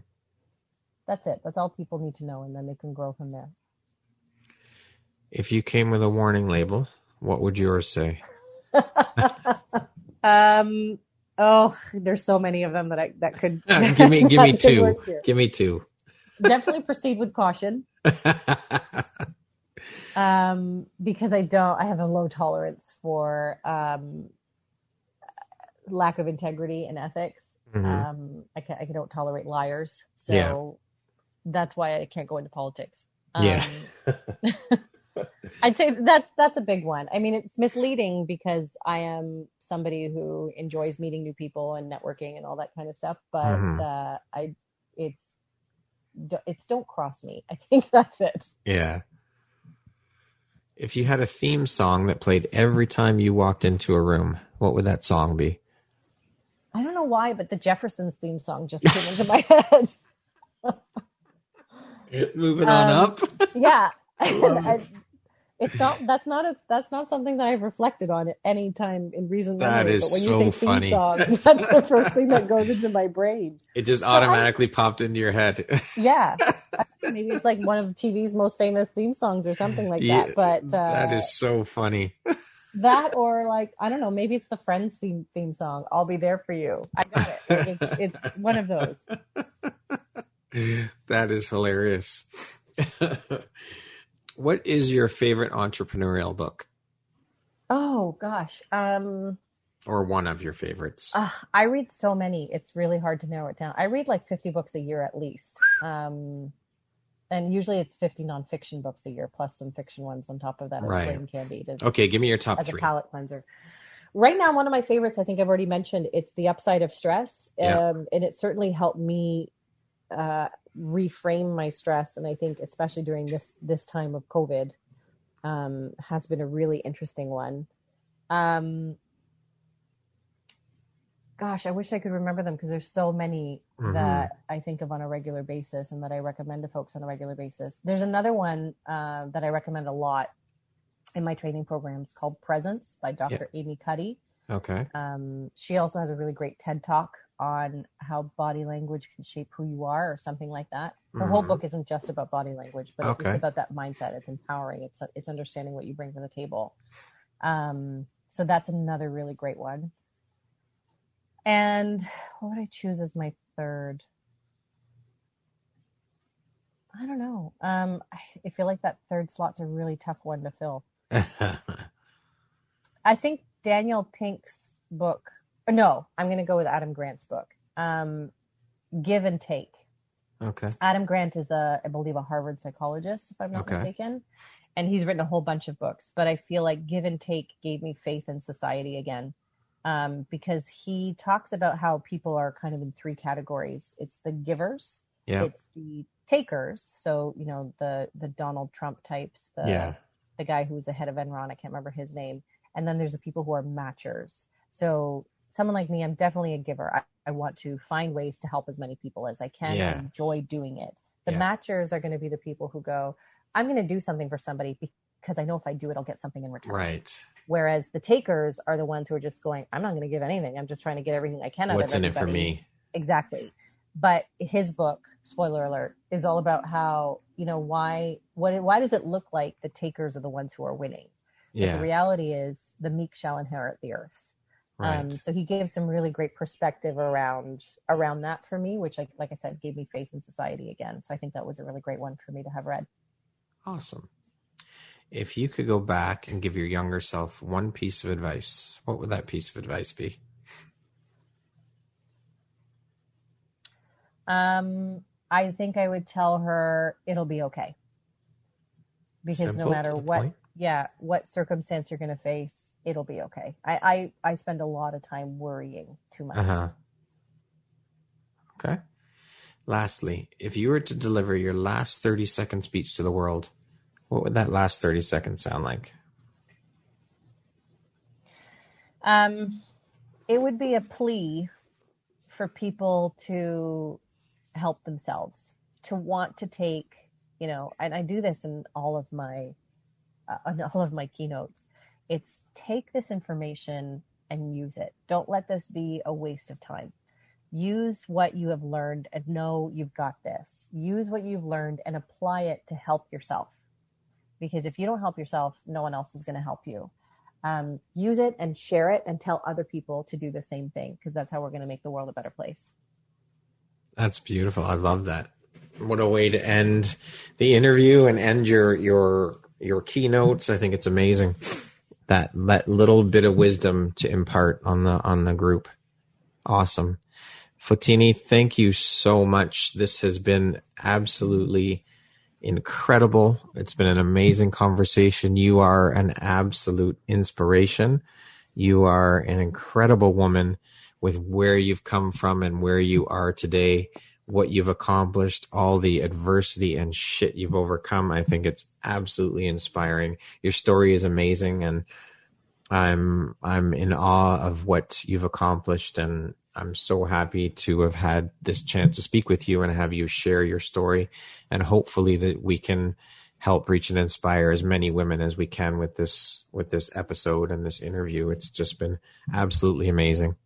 That's it. That's all people need to know, and then they can grow from there. If you came with a warning label, what would yours say? There's so many of them that could. give me two. Give me two. Definitely proceed with caution. Because I have a low tolerance for lack of integrity and ethics. Mm-hmm. I don't tolerate liars, so that's why I can't go into politics. I'd say that's a big one. I mean, it's misleading because I am somebody who enjoys meeting new people and networking and all that kind of stuff. But it's don't cross me. I think that's it. Yeah. If you had a theme song that played every time you walked into a room, what would that song be? I don't know why, but the Jeffersons theme song just came into my head. Moving on up. Yeah. It's not. That's not something that I've reflected on at any time in recent memory. That is but when so you say funny. Theme song, that's the first thing that goes into my brain. It just automatically popped into your head. Yeah, maybe it's like one of TV's most famous theme songs or something like that. But that is so funny. That or like I don't know. Maybe it's the Friends theme song. I'll be there for you. I got it. It's one of those. That is hilarious. What is your favorite entrepreneurial book? Oh, gosh. Or one of your favorites? I read so many. It's really hard to narrow it down. I read like 50 books a year at least. And usually it's 50 nonfiction books a year, plus some fiction ones on top of that. Right. Brain candy. Okay, give me your top as three. A palate cleanser. Right now, one of my favorites, I think I've already mentioned, it's The Upside of Stress. And it certainly helped me reframe my stress, and I think especially during this time of COVID has been a really interesting one. Gosh, I wish I could remember them because there's so many that I think of on a regular basis and that I recommend to folks on a regular basis. There's another one that I recommend a lot in my training programs called Presence by Dr. Amy Cuddy. Okay. She also has a really great TED Talk on how body language can shape who you are or something like that. Her whole book isn't just about body language, but it's about that mindset. It's empowering. It's understanding what you bring to the table. So that's another really great one. And what would I choose as my third? I don't know. I feel like that third slot's a really tough one to fill. I think Daniel Pink's book. No, I'm going to go with Adam Grant's book, Give and Take. Okay. Adam Grant is I believe, a Harvard psychologist, if I'm not mistaken. And he's written a whole bunch of books, but I feel like Give and Take gave me faith in society again, because he talks about how people are kind of in three categories. It's the givers. Yeah. It's the takers. So, you know, the Donald Trump types, the guy who was the head of Enron, I can't remember his name. And then there's the people who are matchers. So someone like me, I'm definitely a giver. I want to find ways to help as many people as I can. I enjoy doing it. The matchers are going to be the people who go, I'm going to do something for somebody because I know if I do it, I'll get something in return. Right. Whereas the takers are the ones who are just going, I'm not going to give anything. I'm just trying to get everything I can out of everybody. What's in it for me? Exactly. But his book, spoiler alert, is all about how, you know, why does it look like the takers are the ones who are winning? But the reality is the meek shall inherit the earth. Right. So he gave some really great perspective around that for me, which, like I said, gave me faith in society again. So I think that was a really great one for me to have read. Awesome. If you could go back and give your younger self one piece of advice, what would that piece of advice be? I think I would tell her it'll be okay. Because no matter what circumstance you're going to face, it'll be okay. I spend a lot of time worrying too much. Okay. Lastly, if you were to deliver your last 30-second speech to the world, what would that last 30 seconds sound like? It would be a plea for people to help themselves, to want to take, you know, and I do this in all of my keynotes. It's take this information and use it. Don't let this be a waste of time. Use what you have learned and know you've got this. Use what you've learned and apply it to help yourself. Because if you don't help yourself, no one else is going to help you. Use it and share it and tell other people to do the same thing, because that's how we're going to make the world a better place. That's beautiful. I love that. What a way to end the interview and end your keynotes. I think it's amazing that little bit of wisdom to impart on the group. Awesome. Fotini, thank you so much. This has been absolutely incredible. It's been an amazing conversation. You are an absolute inspiration. You are an incredible woman with where you've come from and where you are today, what you've accomplished, all the adversity and shit you've overcome. I think it's absolutely inspiring. Your story is amazing, and I'm in awe of what you've accomplished, and I'm so happy to have had this chance to speak with you and have you share your story, and hopefully that we can help reach and inspire as many women as we can with this episode and this interview. It's just been absolutely amazing.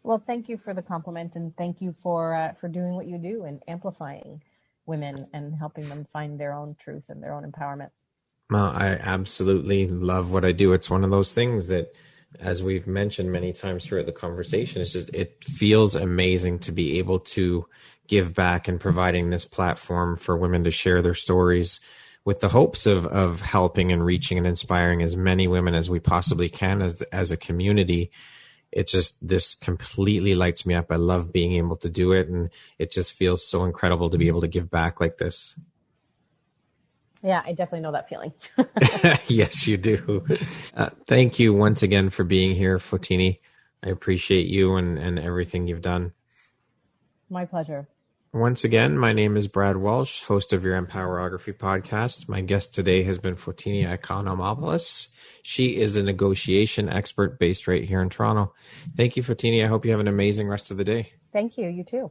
Well, thank you for the compliment, and thank you for doing what you do and amplifying women and helping them find their own truth and their own empowerment. Well, I absolutely love what I do. It's one of those things that, as we've mentioned many times throughout the conversation, it feels amazing to be able to give back and providing this platform for women to share their stories with the hopes of helping and reaching and inspiring as many women as we possibly can as a community. This completely lights me up. I love being able to do it, and it just feels so incredible to be able to give back like this. Yeah, I definitely know that feeling. Yes, you do. Thank you once again for being here, Fotini. I appreciate you and everything you've done. My pleasure. Once again, my name is Brad Walsh, host of your Empowerography Podcast. My guest today has been Fotini Iconomopolous. She is a negotiation expert based right here in Toronto. Thank you, Fotini. I hope you have an amazing rest of the day. Thank you. You too.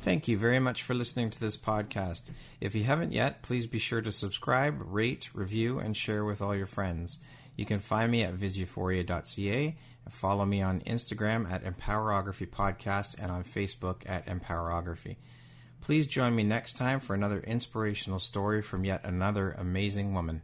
Thank you very much for listening to this podcast. If you haven't yet, please be sure to subscribe, rate, review, and share with all your friends. You can find me at viseuphoria.ca and follow me on Instagram at Empowerography Podcast and on Facebook at Empowerography. Please join me next time for another inspirational story from yet another amazing woman.